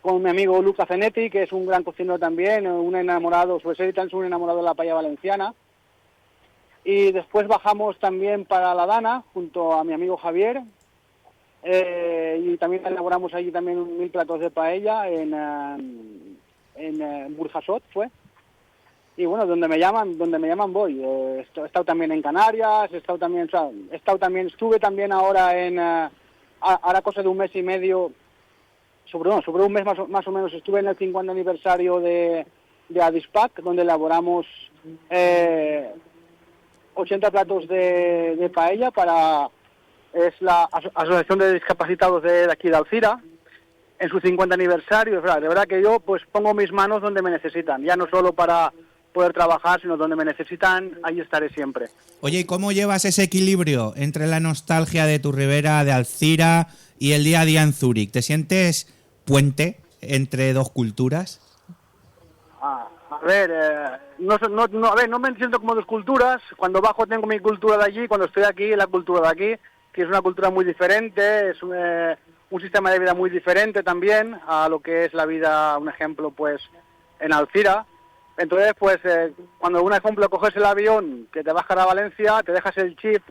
con mi amigo Luca Zanetti, que es un gran cocinero también, un enamorado, su es un enamorado de la paella valenciana. Y después bajamos también para La Dana, junto a mi amigo Javier, y también elaboramos allí también 1000 platos de paella en Burjasot fue. Y bueno, donde me llaman voy. He estado también en Canarias, estuve también ahora ahora cosa de un mes y medio, sobre un mes más o menos, estuve en el 50 aniversario de Adispac, donde elaboramos 80 platos de paella es la Asociación de Discapacitados de aquí de Alcira, en su 50 aniversario. Es verdad, de verdad que yo pues pongo mis manos donde me necesitan, ya no solo para poder trabajar, sino donde me necesitan, ahí estaré siempre. Oye, ¿y cómo llevas ese equilibrio entre la nostalgia de tu ribera, de Alcira, y el día a día en Zúrich? ¿Te sientes puente entre dos culturas? A ver, no me siento como dos culturas. Cuando bajo tengo mi cultura de allí, cuando estoy aquí la cultura de aquí, que es una cultura muy diferente, es un sistema de vida muy diferente también a lo que es la vida, un ejemplo, pues, en Alcira. Entonces, pues, cuando un ejemplo coges el avión que te baja a Valencia, te dejas el chip,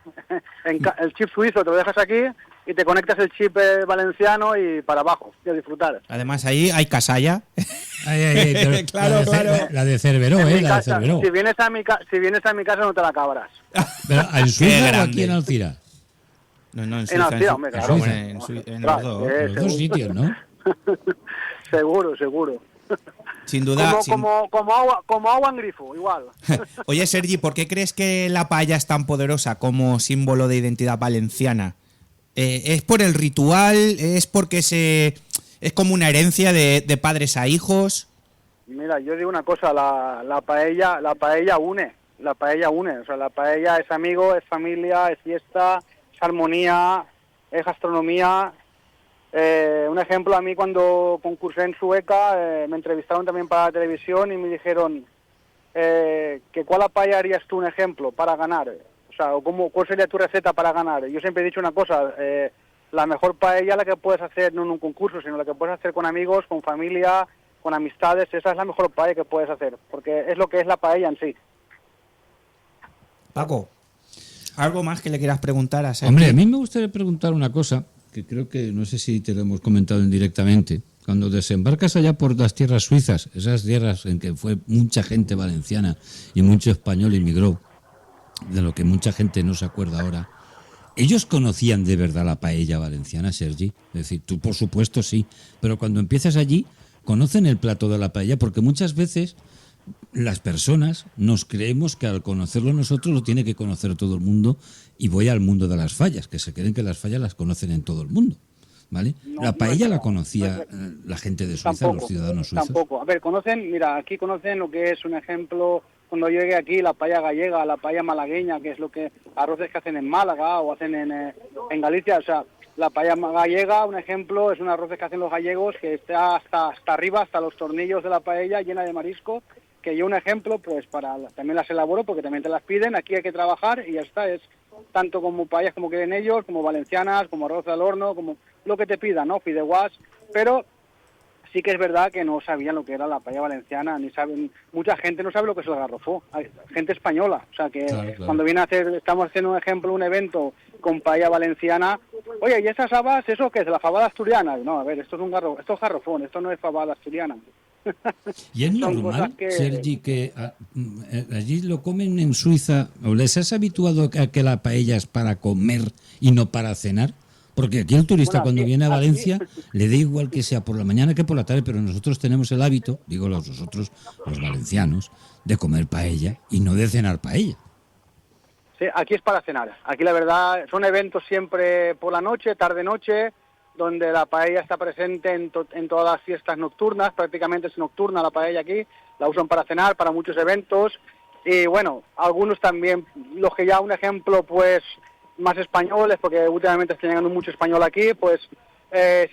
el chip suizo te lo dejas aquí y te conectas el chip valenciano y para abajo, y a disfrutar. Además, ahí hay casalla. Claro. La de Cerveró, la de Cerveró. Si vienes a mi casa no te la acabarás. ¿Pero en Suiza o aquí en Alcira? No, en Suiza. En Alcira, hombre, claro. En los dos sitios, ¿no? Seguro. Sin duda. Como agua en grifo, igual. Oye, Sergi, ¿por qué crees que la paella es tan poderosa como símbolo de identidad valenciana? ¿Es por el ritual? ¿Es porque es como una herencia de padres a hijos? Mira, yo digo una cosa, la paella une. O sea, la paella es amigo, es familia, es fiesta, es armonía, es gastronomía. Un ejemplo, a mí cuando concursé en Sueca, me entrevistaron también para la televisión y me dijeron que ¿cuál paella harías tú un ejemplo para ganar? O sea, ¿cuál sería tu receta para ganar? Yo siempre he dicho una cosa, la mejor paella la que puedes hacer no en un concurso, sino la que puedes hacer con amigos, con familia, con amistades, esa es la mejor paella que puedes hacer, porque es lo que es la paella en sí. Paco, ¿algo más que le quieras preguntar a Sergi? Hombre, a mí me gustaría preguntar una cosa, que creo que, no sé si te lo hemos comentado indirectamente. Cuando desembarcas allá por las tierras suizas, esas tierras en que fue mucha gente valenciana y mucho español inmigró, de lo que mucha gente no se acuerda ahora, ¿ellos conocían de verdad la paella valenciana, Sergi? Es decir, tú por supuesto sí, pero cuando empiezas allí, ¿conocen el plato de la paella? Porque muchas veces las personas nos creemos que al conocerlo nosotros lo tiene que conocer todo el mundo, y voy al mundo de las fallas, que se creen que las fallas las conocen en todo el mundo, ¿vale? La paella la conocía la gente de Suiza, los ciudadanos suizos. Tampoco. A ver, aquí conocen lo que es un ejemplo, cuando yo llegué aquí, la paella gallega, la paella malagueña, que es lo que arroces que hacen en Málaga o hacen en Galicia. O sea, la paella gallega, un ejemplo, es un arroz que hacen los gallegos que está hasta arriba, hasta los tornillos de la paella, llena de marisco, que yo un ejemplo, pues también las elaboro porque también te las piden, aquí hay que trabajar y ya está, es tanto como paellas como quieren ellos, como valencianas, como arroz al horno, como lo que te pidan, ¿no? Fideuás, pero sí que es verdad que no sabían lo que era la paella valenciana, mucha gente no sabe lo que es el garrofó, hay gente española, o sea que claro. Cuando viene estamos haciendo un ejemplo, un evento con paella valenciana, oye, ¿y esas habas, eso qué es? ¿La fabada asturiana? No, a ver, esto es garrofón, esto no es fabada asturiana. ¿Y es normal, Sergi, que allí lo comen en Suiza, o les has habituado a que la paella es para comer y no para cenar? Porque aquí el turista cuando viene a Valencia le da igual que sea por la mañana que por la tarde, pero nosotros tenemos el hábito, digo nosotros, los valencianos, de comer paella y no de cenar paella. Sí, aquí es para cenar. Aquí la verdad son eventos siempre por la noche, tarde-noche, donde la paella está presente en todas las fiestas nocturnas, prácticamente es nocturna la paella aquí, la usan para cenar, para muchos eventos, y bueno, algunos también, los que ya un ejemplo pues más españoles, porque últimamente está llegando mucho español aquí, pues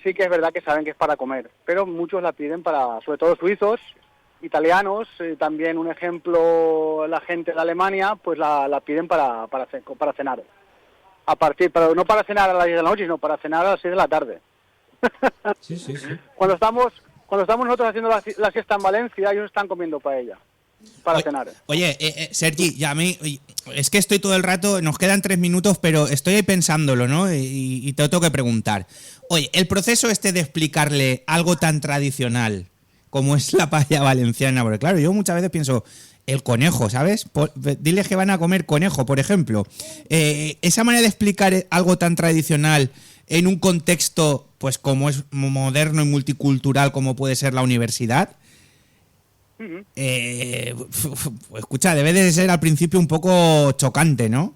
sí que es verdad que saben que es para comer, pero muchos la piden para, sobre todo suizos, italianos, también un ejemplo la gente de Alemania, pues la piden para cenar. Pero no para cenar a las 10 de la noche, sino para cenar a las 6 de la tarde. Sí. Cuando estamos nosotros haciendo la siesta en Valencia, ellos están comiendo paella. para cenar. Oye, Sergi, ya a mí, es que estoy todo el rato, nos quedan 3 minutos, pero estoy ahí pensándolo, ¿no? Y te lo tengo que preguntar. Oye, el proceso este de explicarle algo tan tradicional como es la paella valenciana, porque claro, yo muchas veces pienso, el conejo, ¿sabes? Diles que van a comer conejo, por ejemplo. Esa manera de explicar algo tan tradicional en un contexto, pues como es moderno y multicultural como puede ser la universidad, escucha, debe de ser al principio un poco chocante, ¿no?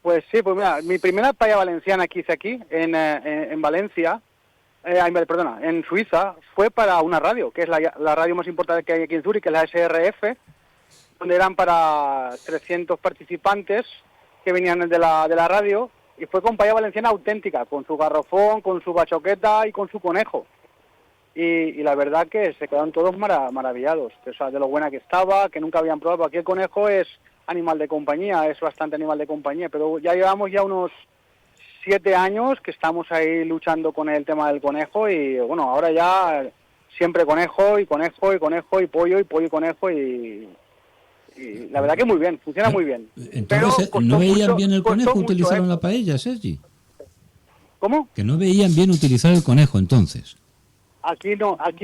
Pues sí, pues mira, mi primera paella valenciana que hice aquí, en Valencia, en Suiza, fue para una radio, que es la radio más importante que hay aquí en Zúrich, que es la SRF, donde eran para 300 participantes que venían de la radio, y fue con paella valenciana auténtica, con su garrofón, con su bachoqueta y con su conejo. Y la verdad que se quedaron todos maravillados, o sea, de lo buena que estaba, que nunca habían probado. Aquí el conejo es animal de compañía, es bastante animal de compañía, pero ya llevamos unos 7 años que estamos ahí luchando con el tema del conejo, y bueno, ahora ya siempre conejo y conejo y conejo y pollo y conejo, y la verdad que muy bien, funciona muy bien. Entonces, ¿no veían bien el conejo utilizar en la paella, Sergi? ¿Cómo? Que no veían bien utilizar el conejo, entonces. Aquí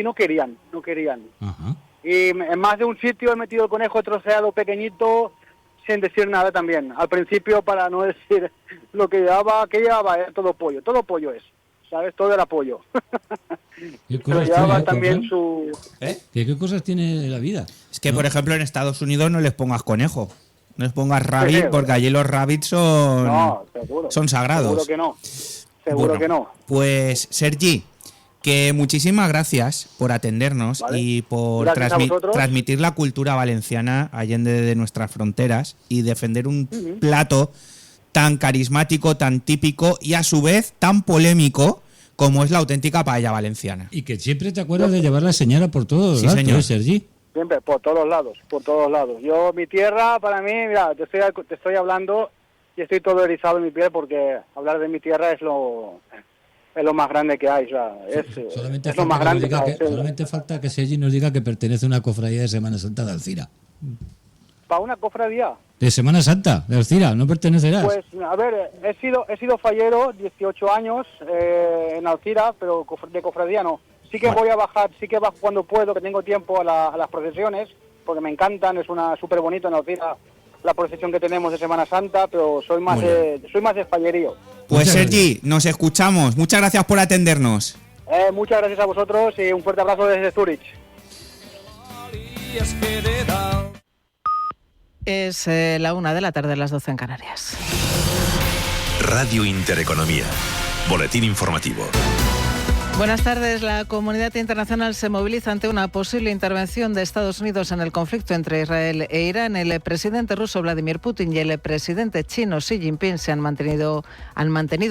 no querían. Ajá. Y en más de un sitio he metido el conejo troceado pequeñito, sin decir nada también. Al principio, para no decir lo que llevaba, era todo pollo es, ¿sabes? Todo era pollo. Pero llevaba también su... ¿Qué cosas tiene la vida? Es que, por ejemplo, en Estados Unidos no les pongas conejo, no les pongas rabbit, porque allí los rabbits son sagrados. Seguro que no. Pues, Sergi, que muchísimas gracias por atendernos, ¿vale? Y por transmitir la cultura valenciana allende de nuestras fronteras y defender un plato tan carismático, tan típico y a su vez tan polémico como es la auténtica paella valenciana. Y que siempre te acuerdas de llevar la señora por todos lados, señor. Sergi. Siempre, por todos lados. Yo, mi tierra, para mí, mira, te estoy hablando y estoy todo erizado en mi piel, porque hablar de mi tierra es lo más grande que hay, o sea, es lo más grande. Solamente falta que Sergi nos diga que pertenece a una cofradía de Semana Santa de Alcira. ¿Para una cofradía? De Semana Santa, de Alcira, ¿no pertenecerás? Pues, a ver, he sido fallero 18 años en Alcira, pero de cofradía no. Sí que voy a bajar, bajo cuando puedo, que tengo tiempo a las procesiones, porque me encantan, es súper bonito en Alcira la procesión que tenemos de Semana Santa, pero soy más de fallerío. Pues Sergi, nos escuchamos. Muchas gracias por atendernos. Muchas gracias a vosotros y un fuerte abrazo desde Zúrich. Es la 1:00 PM, las 12 en Canarias. Radio Intereconomía. Boletín informativo. Buenas tardes. La comunidad internacional se moviliza ante una posible intervención de Estados Unidos en el conflicto entre Israel e Irán. El presidente ruso Vladimir Putin y el presidente chino Xi Jinping han mantenido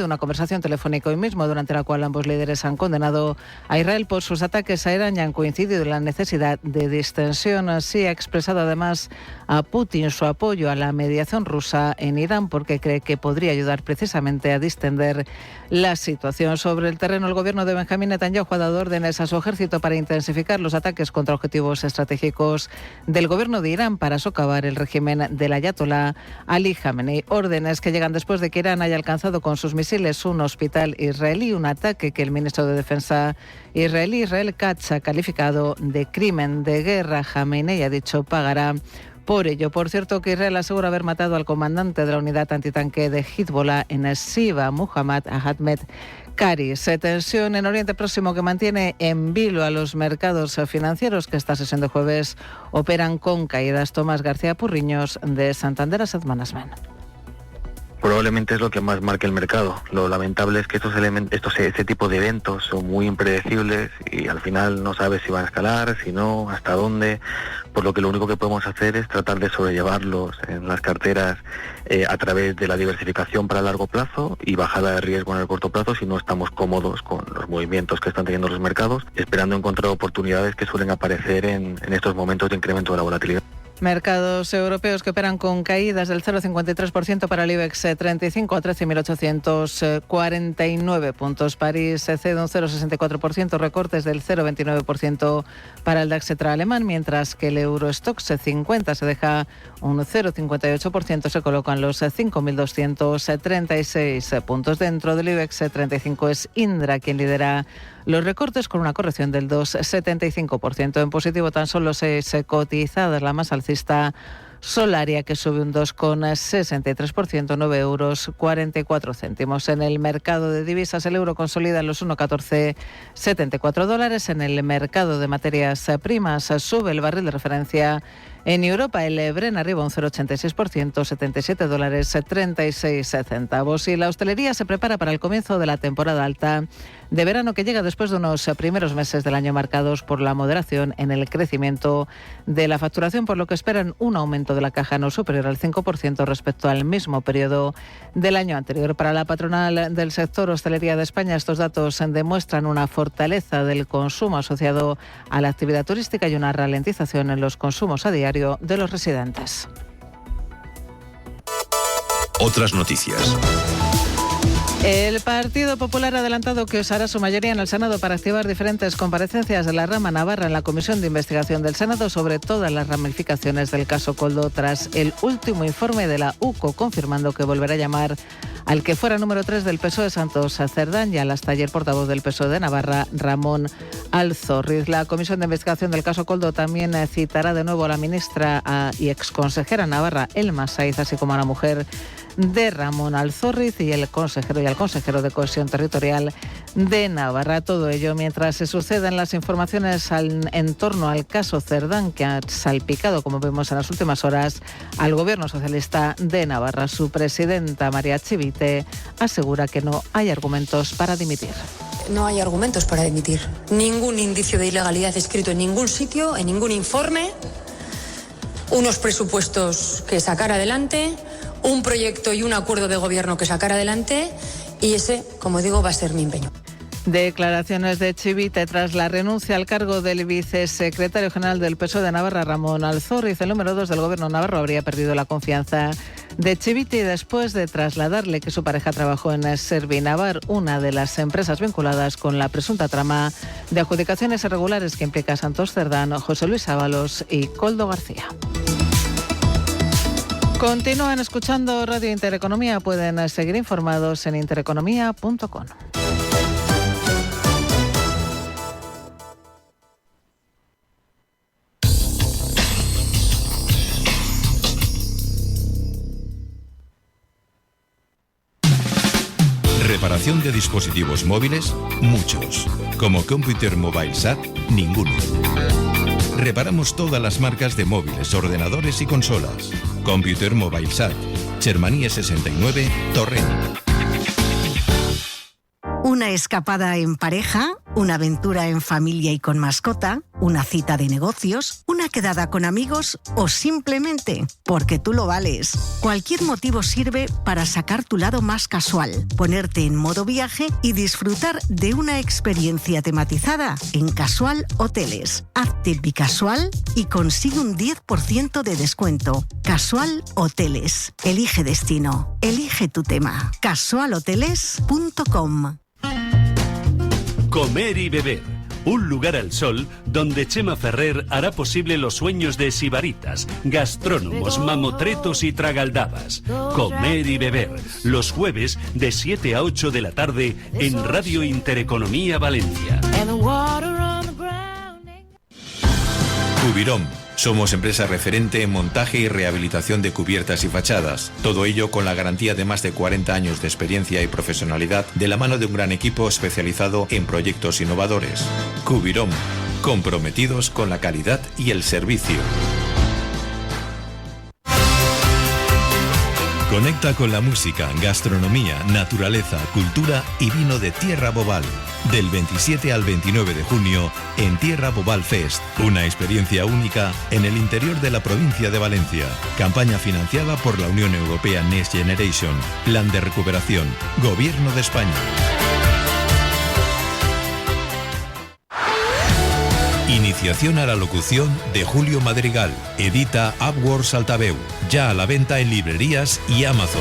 una conversación telefónica hoy mismo, durante la cual ambos líderes han condenado a Israel por sus ataques a Irán y han coincidido en la necesidad de distensión. Así ha expresado además a Putin su apoyo a la mediación rusa en Irán, porque cree que podría ayudar precisamente a distender la situación. Sobre el terreno, el gobierno de Benjamín Netanyahu ha dado órdenes a su ejército para intensificar los ataques contra objetivos estratégicos del gobierno de Irán para socavar el régimen del ayatolá Ali Khamenei. Órdenes que llegan después de que Irán haya alcanzado con sus misiles un hospital israelí, un ataque que el ministro de Defensa israelí, Israel Katz, ha calificado de crimen de guerra. Khamenei ha dicho pagará por ello. Por cierto, que Israel asegura haber matado al comandante de la unidad antitanque de Hezbollah en Siba, Muhammad Ahmed Karis. Tensión en Oriente Próximo que mantiene en vilo a los mercados financieros, que esta sesión de jueves operan con caídas. Tomás García Purriños, de Santander Asset Management. Probablemente es lo que más marca el mercado. Lo lamentable es que este tipo de eventos son muy impredecibles y al final no sabes si van a escalar, si no, hasta dónde, por lo que lo único que podemos hacer es tratar de sobrellevarlos en las carteras a través de la diversificación para largo plazo y bajada de riesgo en el corto plazo si no estamos cómodos con los movimientos que están teniendo los mercados, esperando encontrar oportunidades que suelen aparecer en estos momentos de incremento de la volatilidad. Mercados europeos que operan con caídas del 0,53% para el IBEX 35 a 13.849 puntos. París cede un 0,64%, recortes del 0,29% para el DAX alemán, mientras que el Eurostoxx 50 se deja un 0,58%, se colocan los 5.236 puntos. Dentro del IBEX 35 es Indra quien lidera los recortes con una corrección del 2,75%. En positivo tan solo 6 cotizadas, la más alcista Solaria, que sube un 2,63%, 9,44 euros. En el mercado de divisas, el euro consolida en los 1,1474 dólares. En el mercado de materias primas, sube el barril de referencia. En Europa, el Brent arriba un 0,86%, 77 dólares 36 centavos. Y la hostelería se prepara para el comienzo de la temporada alta de verano, que llega después de unos primeros meses del año marcados por la moderación en el crecimiento de la facturación, por lo que esperan un aumento de la caja no superior al 5% respecto al mismo periodo del año anterior. Para la patronal del sector hostelería de España, estos datos demuestran una fortaleza del consumo asociado a la actividad turística y una ralentización en los consumos a diario de los residentes. Otras noticias. El Partido Popular ha adelantado que usará su mayoría en el Senado para activar diferentes comparecencias de la rama navarra en la Comisión de Investigación del Senado sobre todas las ramificaciones del caso Koldo, tras el último informe de la UCO confirmando que volverá a llamar al que fuera número 3 del PSOE, Santos Cerdán, y al hasta ayer portavoz del PSOE de Navarra, Ramón Alzorriz. La Comisión de Investigación del caso Koldo también citará de nuevo a la ministra y exconsejera navarra, Elma Saiz, así como a la mujer de Ramón Alzorriz y al consejero de Cohesión Territorial de Navarra. Todo ello mientras se suceden las informaciones en torno al caso Cerdán, que ha salpicado, como vemos en las últimas horas, al Gobierno socialista de Navarra. Su presidenta, María Chivite, asegura que no hay argumentos para dimitir. No hay argumentos para dimitir. Ningún indicio de ilegalidad escrito en ningún sitio, en ningún informe. Unos presupuestos que sacar adelante, un proyecto y un acuerdo de gobierno que sacar adelante, y ese, como digo, va a ser mi empeño. Declaraciones de Chivite tras la renuncia al cargo del vicesecretario general del PSOE de Navarra, Ramón Alzorriz. El número 2 del Gobierno navarro habría perdido la confianza de Chivite después de trasladarle que su pareja trabajó en Servinavar, una de las empresas vinculadas con la presunta trama de adjudicaciones irregulares que implica a Santos Cerdán, José Luis Ábalos y Koldo García. Continúan escuchando Radio Intereconomía. Pueden seguir informados en intereconomía.com. ¿Reparación de dispositivos móviles? Muchos. Como Computer Mobile SAT, ninguno. Reparamos todas las marcas de móviles, ordenadores y consolas. Computer Mobile SAT, Chermanía 69, Torrent. Una escapada en pareja, una aventura en familia y con mascota, una cita de negocios, una quedada con amigos o simplemente porque tú lo vales. Cualquier motivo sirve para sacar tu lado más casual, ponerte en modo viaje y disfrutar de una experiencia tematizada en Casual Hoteles. Hazte bicasual y consigue un 10% de descuento. Casual Hoteles. Elige destino. Elige tu tema. casualhoteles.com. Comer y beber. Un lugar al sol donde Chema Ferrer hará posible los sueños de sibaritas, gastrónomos, mamotretos y tragaldabas. Comer y beber. Los jueves de 7 a 8 de la tarde en Radio Intereconomía Valencia. Cubirón. Somos empresa referente en montaje y rehabilitación de cubiertas y fachadas. Todo ello con la garantía de más de 40 años de experiencia y profesionalidad de la mano de un gran equipo especializado en proyectos innovadores. Cubirón. Comprometidos con la calidad y el servicio. Conecta con la música, gastronomía, naturaleza, cultura y vino de Tierra Bobal. Del 27 al 29 de junio en Tierra Bobal Fest. Una experiencia única en el interior de la provincia de Valencia. Campaña financiada por la Unión Europea Next Generation. Plan de recuperación. Gobierno de España. iniciación a la locución de Julio Madrigal. Edita Upworks Altaveu. Ya a la venta en librerías y Amazon.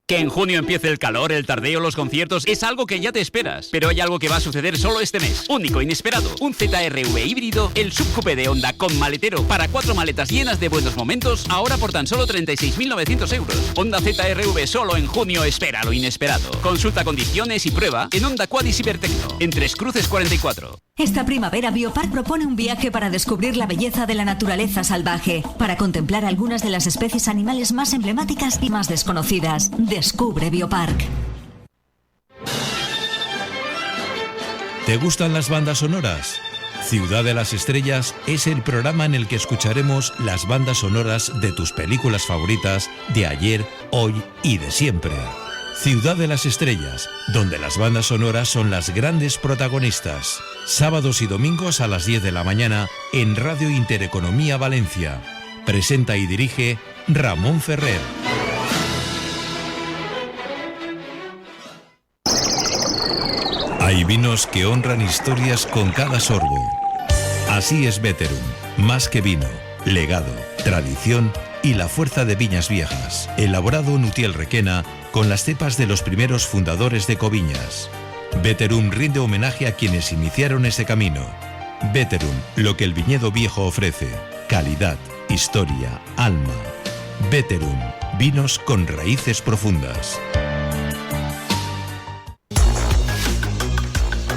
Que en junio empiece el calor, el tardeo, los conciertos, es algo que ya te esperas. Pero hay algo que va a suceder solo este mes. Único, inesperado. Un ZR-V híbrido, el subcoupé de Honda con maletero para 4 maletas llenas de buenos momentos, ahora por tan solo 36.900 euros. Honda ZR-V solo en junio, espera lo inesperado. Consulta condiciones y prueba en Honda Quadis Ibertecno, en Tres Cruces 44. Esta primavera Biopark propone un viaje para descubrir la belleza de la naturaleza salvaje, para contemplar algunas de las especies animales más emblemáticas y más desconocidas. Descubre Biopark. ¿Te gustan las bandas sonoras? Ciudad de las Estrellas es el programa en el que escucharemos las bandas sonoras de tus películas favoritas de ayer, hoy y de siempre. Ciudad de las Estrellas, donde las bandas sonoras son las grandes protagonistas. Sábados y domingos a las 10 de la mañana en Radio Intereconomía Valencia. Presenta y dirige Ramón Ferrer. Hay vinos que honran historias con cada sorbo. Así es Veterum, más que vino, legado, tradición y la fuerza de viñas viejas. Elaborado en Utiel Requena con las cepas de los primeros fundadores de Coviñas. Veterum rinde homenaje a quienes iniciaron ese camino. Veterum, lo que el viñedo viejo ofrece. Calidad, historia, alma. Veterum, vinos con raíces profundas.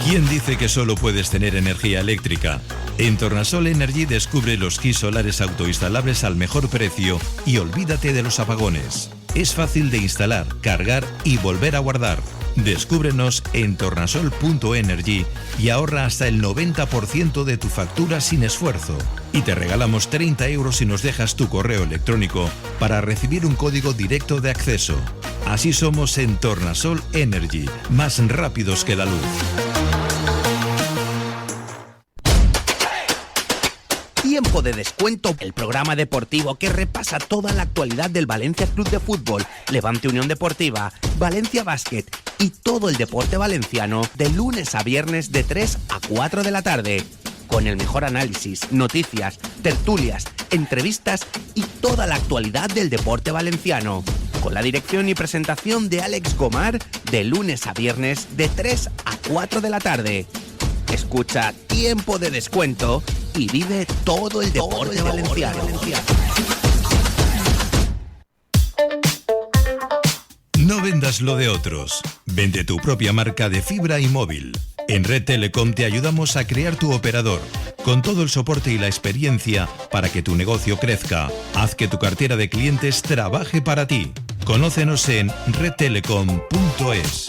¿Quién dice que solo puedes tener energía eléctrica? En Tornasol Energy descubre los kits solares autoinstalables al mejor precio y olvídate de los apagones. Es fácil de instalar, cargar y volver a guardar. Descúbrenos en tornasol.energy y ahorra hasta el 90% de tu factura sin esfuerzo. Y te regalamos 30 euros si nos dejas tu correo electrónico para recibir un código directo de acceso. Así somos en Tornasol Energy, más rápidos que la luz. Tiempo de descuento, el programa deportivo que repasa toda la actualidad del Valencia Club de Fútbol, Levante Unión Deportiva, Valencia Básquet y todo el deporte valenciano de lunes a viernes de 3 a 4 de la tarde. Con el mejor análisis, noticias, tertulias, entrevistas y toda la actualidad del deporte valenciano. Con la dirección y presentación de Alex Gomar de lunes a viernes de 3 a 4 de la tarde. Escucha Tiempo de Descuento y vive todo el deporte valenciano. No vendas lo de otros. Vende tu propia marca de fibra y móvil. En Red Telecom te ayudamos a crear tu operador, con todo el soporte y la experiencia para que tu negocio crezca. Haz que tu cartera de clientes trabaje para ti. Conócenos en redtelecom.es.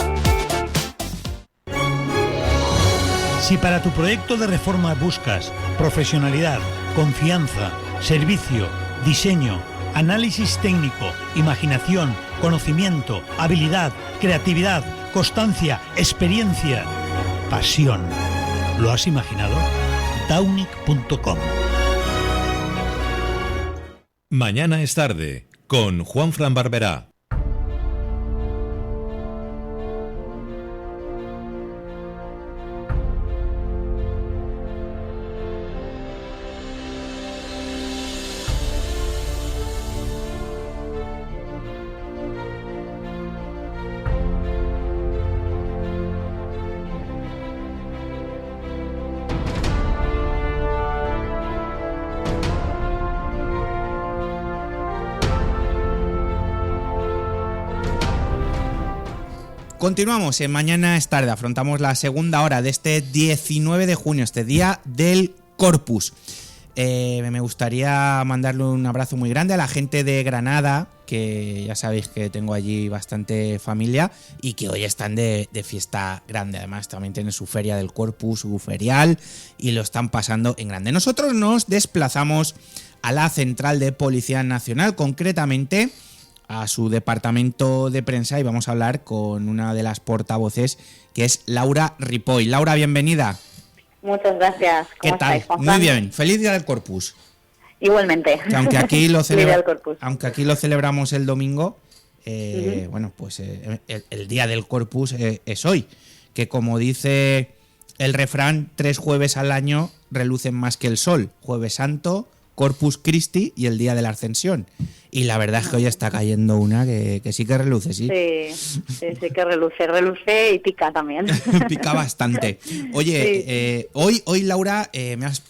Si para tu proyecto de reforma buscas profesionalidad, confianza, servicio, diseño, análisis técnico, imaginación, conocimiento, habilidad, creatividad, constancia, experiencia, pasión, ¿lo has imaginado? Taunic.com. Mañana es tarde, con Juanfran Barberá. Continuamos en Mañana es tarde, afrontamos la segunda hora de este 19 de junio, este día del Corpus. Me gustaría mandarle un abrazo muy grande a la gente de Granada, que ya sabéis que tengo allí bastante familia y que hoy están de fiesta grande. Además también tienen su feria del Corpus, su ferial, y lo están pasando en grande. Nosotros nos desplazamos a la Central de Policía Nacional, concretamente a su departamento de prensa, y vamos a hablar con una de las portavoces, que es Laura Ripoll. Laura, bienvenida. Muchas gracias. ¿Qué tal? Muy bien. Feliz Día del Corpus. Igualmente. Que aunque aquí lo celebramos el domingo, bueno, pues el Día del Corpus es hoy. Que como dice el refrán 3 jueves al año relucen más que el sol. Jueves Santo, Corpus Christi y el Día de la Ascensión. Y la verdad es que hoy está cayendo una que sí que reluce, sí. Sí que reluce y pica también. Pica bastante. Oye, hoy Laura, me has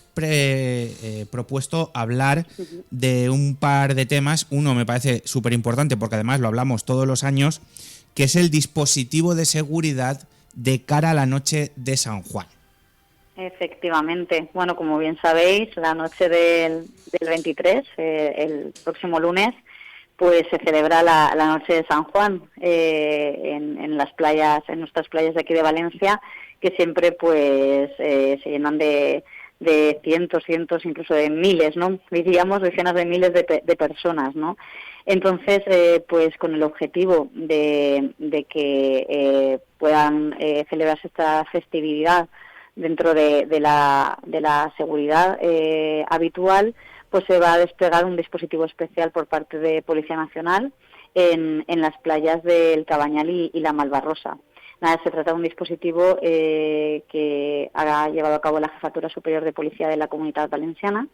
propuesto hablar de un par de temas. Uno me parece súper importante porque además lo hablamos todos los años, que es el dispositivo de seguridad de cara a la noche de San Juan. Efectivamente. Bueno, como bien sabéis, la noche del 23, el próximo lunes, pues se celebra la noche de San Juan en las playas, en nuestras playas de aquí de Valencia, que siempre pues se llenan de cientos, incluso de miles, ¿no? Diríamos decenas de miles de personas, ¿no? Entonces, pues con el objetivo de que puedan celebrarse esta festividad dentro de la seguridad habitual, pues se va a desplegar un dispositivo especial por parte de Policía Nacional en las playas del Cabañal y la Malvarrosa. Nada, se trata de un dispositivo que ha llevado a cabo la Jefatura Superior de Policía de la Comunidad Valenciana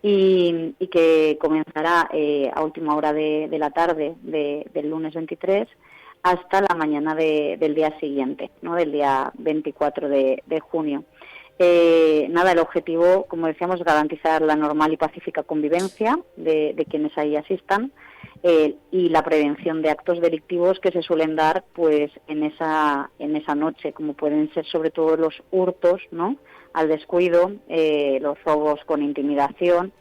y que comenzará a última hora de la tarde del lunes 23 hasta la mañana del día siguiente, ¿no? Del día 24 de junio. Nada, el objetivo, como decíamos, es garantizar la normal y pacífica convivencia de quienes ahí asistan y la prevención de actos delictivos que se suelen dar pues en esa noche, como pueden ser sobre todo los hurtos, ¿no?, al descuido, los robos con intimidación,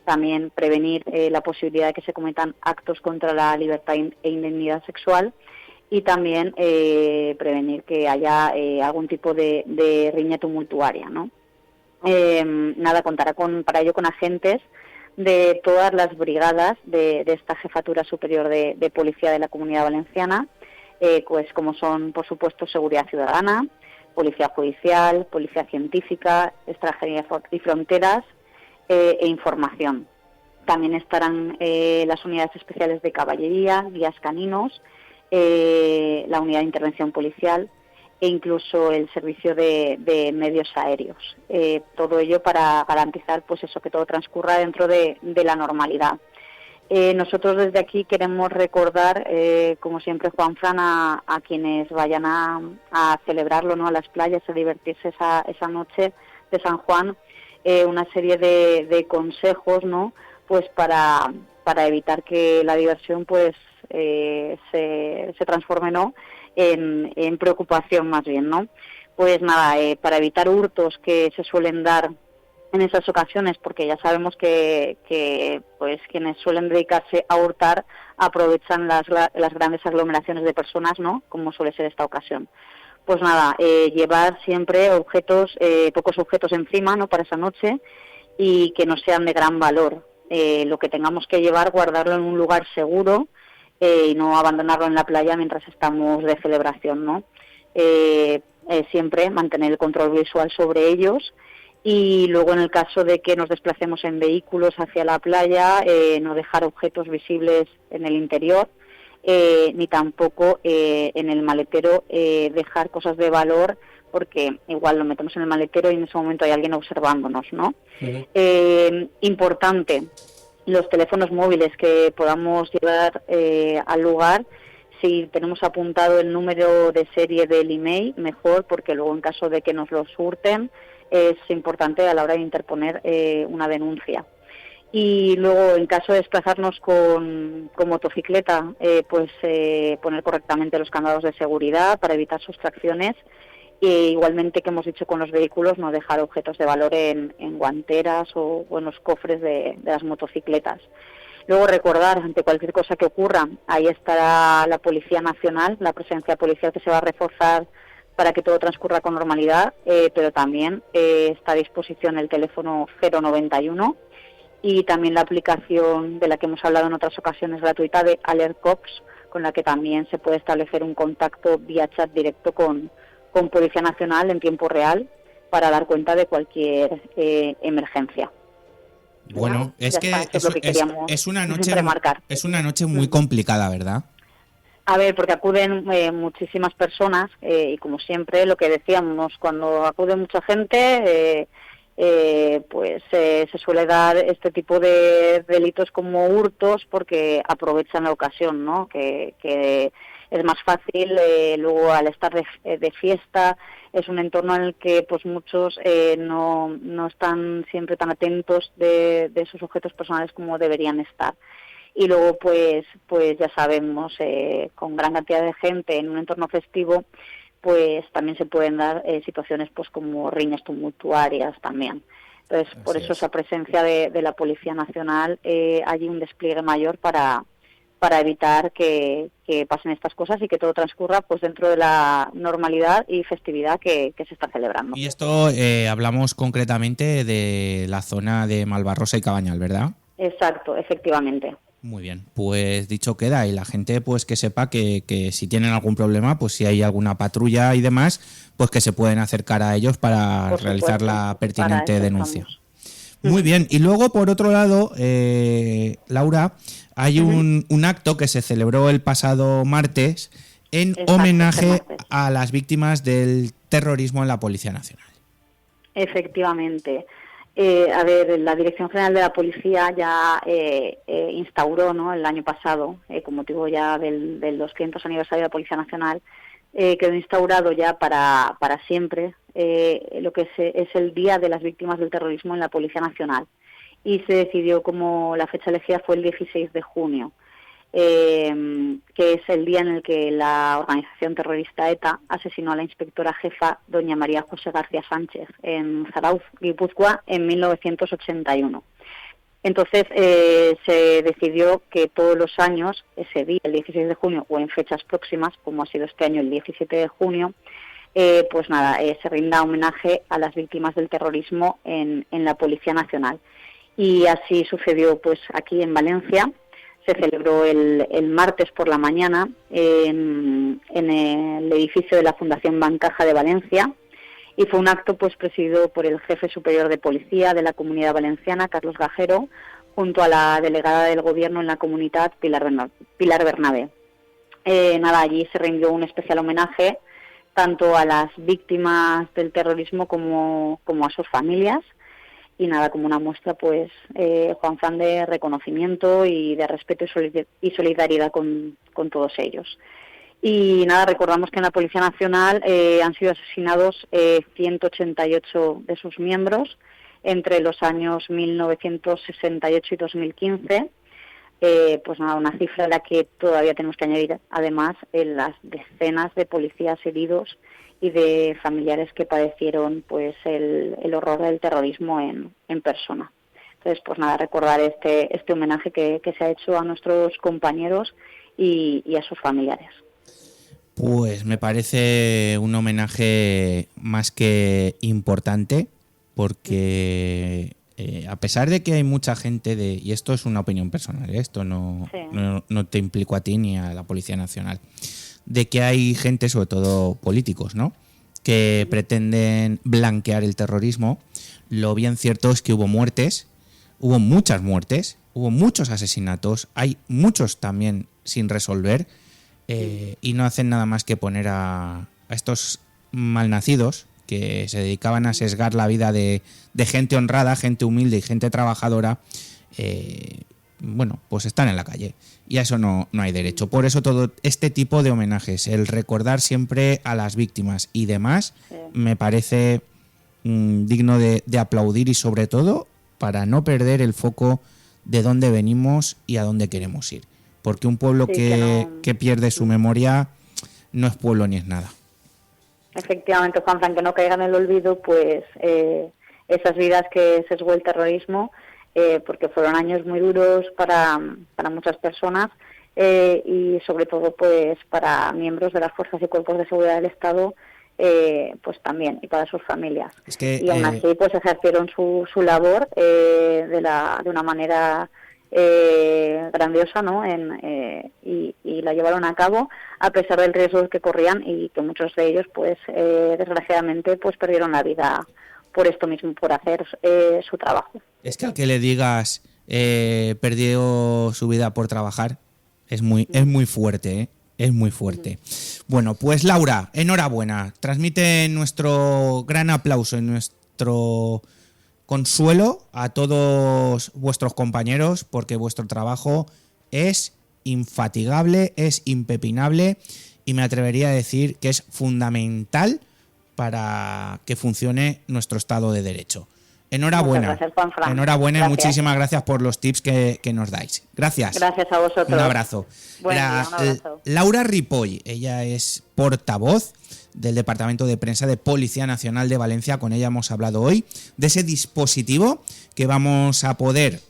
también prevenir la posibilidad de que se cometan actos contra la libertad e indemnidad sexual y también prevenir que haya algún tipo de riña tumultuaria, ¿no? Nada, contará para ello con agentes de todas las brigadas de esta Jefatura Superior de Policía de la Comunidad Valenciana, pues como son, por supuesto, Seguridad Ciudadana, Policía Judicial, Policía Científica, Extranjería y Fronteras e Información. También estarán las unidades especiales de caballería, guías caninos, la unidad de intervención policial e incluso el servicio de medios aéreos. Todo ello para garantizar pues eso, que todo transcurra dentro de la normalidad. Nosotros desde aquí queremos recordar, como siempre, Juanfran, a quienes vayan a celebrarlo, ¿no?, a las playas, a divertirse esa noche de San Juan, una serie de consejos, ¿no?, pues para evitar que la diversión pues se transforme, ¿no?, en preocupación más bien, ¿no? Pues nada, para evitar hurtos que se suelen dar en esas ocasiones, porque ya sabemos que pues quienes suelen dedicarse a hurtar aprovechan las grandes aglomeraciones de personas, ¿no?, como suele ser esta ocasión. Pues nada, llevar siempre pocos objetos encima, ¿no?, para esa noche y que no sean de gran valor. Lo que tengamos que llevar, guardarlo en un lugar seguro y no abandonarlo en la playa mientras estamos de celebración, ¿no? Siempre mantener el control visual sobre ellos y luego, en el caso de que nos desplacemos en vehículos hacia la playa, no dejar objetos visibles en el interior, ni tampoco en el maletero dejar cosas de valor, porque igual lo metemos en el maletero y en ese momento hay alguien observándonos, ¿no? Importante, los teléfonos móviles que podamos llevar al lugar, si tenemos apuntado el número de serie del email, mejor, porque luego en caso de que nos los hurten es importante a la hora de interponer una denuncia. Y luego, en caso de desplazarnos con motocicleta, pues poner correctamente los candados de seguridad para evitar sustracciones. E igualmente, que hemos dicho con los vehículos, no dejar objetos de valor en guanteras o en los cofres de las motocicletas. Luego, recordar, ante cualquier cosa que ocurra, ahí estará la Policía Nacional, la presencia policial que se va a reforzar para que todo transcurra con normalidad, pero también está a disposición el teléfono 091 y también la aplicación de la que hemos hablado en otras ocasiones, gratuita, de Alert Cops, con la que también se puede establecer un contacto vía chat directo con Policía Nacional en tiempo real para dar cuenta de cualquier emergencia. Bueno, es que es una noche muy complicada, ¿verdad? A ver, porque acuden muchísimas personas y como siempre lo que decíamos, cuando acude mucha gente pues se suele dar este tipo de delitos como hurtos porque aprovechan la ocasión, ¿no? Que es más fácil luego al estar de fiesta, es un entorno en el que pues muchos no están siempre tan atentos de sus objetos personales como deberían estar. Y luego pues ya sabemos, con gran cantidad de gente en un entorno festivo, pues también se pueden dar situaciones pues como riñas tumultuarias también. Entonces, por eso esa presencia de la Policía Nacional, hay un despliegue mayor para evitar que pasen estas cosas y que todo transcurra pues dentro de la normalidad y festividad que se está celebrando. Y esto hablamos concretamente de la zona de Malvarrosa y Cabañal, ¿verdad? Exacto, efectivamente. Muy bien, pues dicho queda, y la gente pues que sepa que si tienen algún problema, pues si hay alguna patrulla y demás, pues que se pueden acercar a ellos para realizar la pertinente denuncia. Muy bien, y luego por otro lado, Laura, hay un acto que se celebró el pasado martes en homenaje a las víctimas del terrorismo en la Policía Nacional. Efectivamente. A ver, la Dirección General de la Policía ya instauró, ¿no?, el año pasado, con motivo ya del 200 aniversario de la Policía Nacional, quedó instaurado ya para siempre lo que es el Día de las Víctimas del Terrorismo en la Policía Nacional. Y se decidió, como la fecha elegida fue el 16 de junio, que es el día en el que la organización terrorista ETA asesinó a la inspectora jefa doña María José García Sánchez en Zarauz, Guipúzcoa, en 1981. Entonces se decidió que todos los años, ese día, el 16 de junio, o en fechas próximas, como ha sido este año el 17 de junio, pues nada, se rinda homenaje a las víctimas del terrorismo en la Policía Nacional. Y así sucedió pues aquí en Valencia. Se celebró el martes por la mañana en el edificio de la Fundación Bancaja de Valencia, y fue un acto pues presidido por el jefe superior de policía de la Comunidad Valenciana, Carlos Gajero, junto a la delegada del Gobierno en la comunidad, Pilar Bernabé. Allí se rindió un especial homenaje tanto a las víctimas del terrorismo como a sus familias. Y como una muestra, pues, Juan Fran, de reconocimiento y de respeto y solidaridad con todos ellos. Y recordamos que en la Policía Nacional han sido asesinados 188 de sus miembros entre los años 1968 y 2015. Una cifra a la que todavía tenemos que añadir, además, las decenas de policías heridos y de familiares que padecieron pues el horror del terrorismo en persona. Entonces, recordar este homenaje que se ha hecho a nuestros compañeros y a sus familiares. Pues me parece un homenaje más que importante, porque a pesar de que hay mucha gente y esto es una opinión personal, esto no te implico a ti ni a la Policía Nacional, de que hay gente, sobre todo políticos, ¿no?, que pretenden blanquear el terrorismo. Lo bien cierto es que hubo muertes, hubo muchas muertes, hubo muchos asesinatos, hay muchos también sin resolver, y no hacen nada más que poner a estos malnacidos que se dedicaban a sesgar la vida de gente honrada, gente humilde y gente trabajadora, pues están en la calle, y a eso no hay derecho. Por eso todo este tipo de homenajes, el recordar siempre a las víctimas y demás, me parece digno de aplaudir, y sobre todo para no perder el foco de dónde venimos y a dónde queremos ir, porque un pueblo que pierde su memoria no es pueblo ni es nada. Efectivamente, Juanfran, que no caigan en el olvido pues esas vidas que sesgó el terrorismo, porque fueron años muy duros para muchas personas, y sobre todo pues para miembros de las fuerzas y cuerpos de seguridad del Estado, pues también, y para sus familias. Y aún así pues ejercieron su labor de una manera grandiosa, ¿no?, y la llevaron a cabo a pesar del riesgo que corrían, y que muchos de ellos pues desgraciadamente pues perdieron la vida por esto mismo, por hacer su trabajo. Es que al que le digas perdió su vida por trabajar es muy fuerte, Es muy fuerte. Bueno, pues Laura, enhorabuena. Transmite nuestro gran aplauso y nuestro consuelo a todos vuestros compañeros, porque vuestro trabajo es infatigable, es impepinable y me atrevería a decir que es fundamental para que funcione nuestro Estado de Derecho. Enhorabuena. Muchas gracias, Juanfran. Enhorabuena Gracias. y muchísimas gracias por los tips que nos dais. Gracias. Gracias a vosotros. Un abrazo. Buen día, un abrazo. Laura Ripoll, ella es portavoz del Departamento de Prensa de Policía Nacional de Valencia. Con ella hemos hablado hoy de ese dispositivo que vamos a poder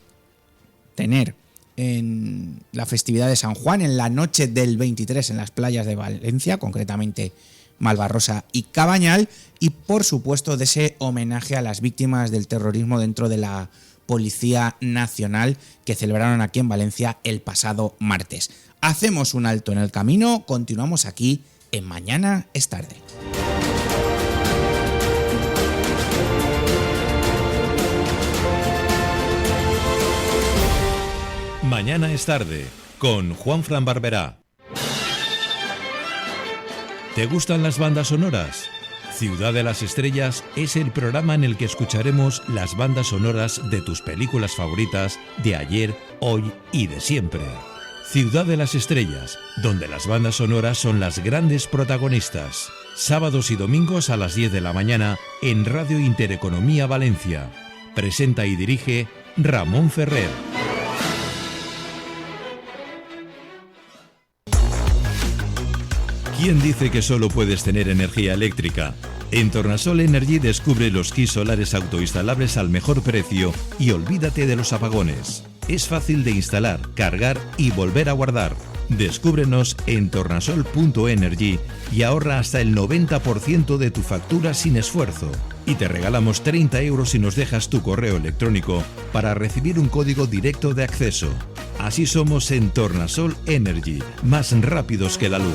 tener en la festividad de San Juan, en la noche del 23 en las playas de Valencia, concretamente Malvarrosa y Cabañal, y por supuesto de ese homenaje a las víctimas del terrorismo dentro de la Policía Nacional que celebraron aquí en Valencia el pasado martes. Hacemos un alto en el camino, continuamos aquí en Mañana es tarde. Mañana es tarde, con Juanfran Barberá. ¿Te gustan las bandas sonoras? Ciudad de las Estrellas es el programa en el que escucharemos las bandas sonoras de tus películas favoritas de ayer, hoy y de siempre. Ciudad de las Estrellas, donde las bandas sonoras son las grandes protagonistas. Sábados y domingos a las 10 de la mañana en Radio Intereconomía Valencia. Presenta y dirige Ramón Ferrer. ¿Quién dice que solo puedes tener energía eléctrica? En Tornasol Energy descubre los kits solares autoinstalables al mejor precio y olvídate de los apagones. Es fácil de instalar, cargar y volver a guardar. Descúbrenos en tornasol.energy y ahorra hasta el 90% de tu factura sin esfuerzo. Y te regalamos 30 euros si nos dejas tu correo electrónico para recibir un código directo de acceso. Así somos en Tornasol Energy, más rápidos que la luz.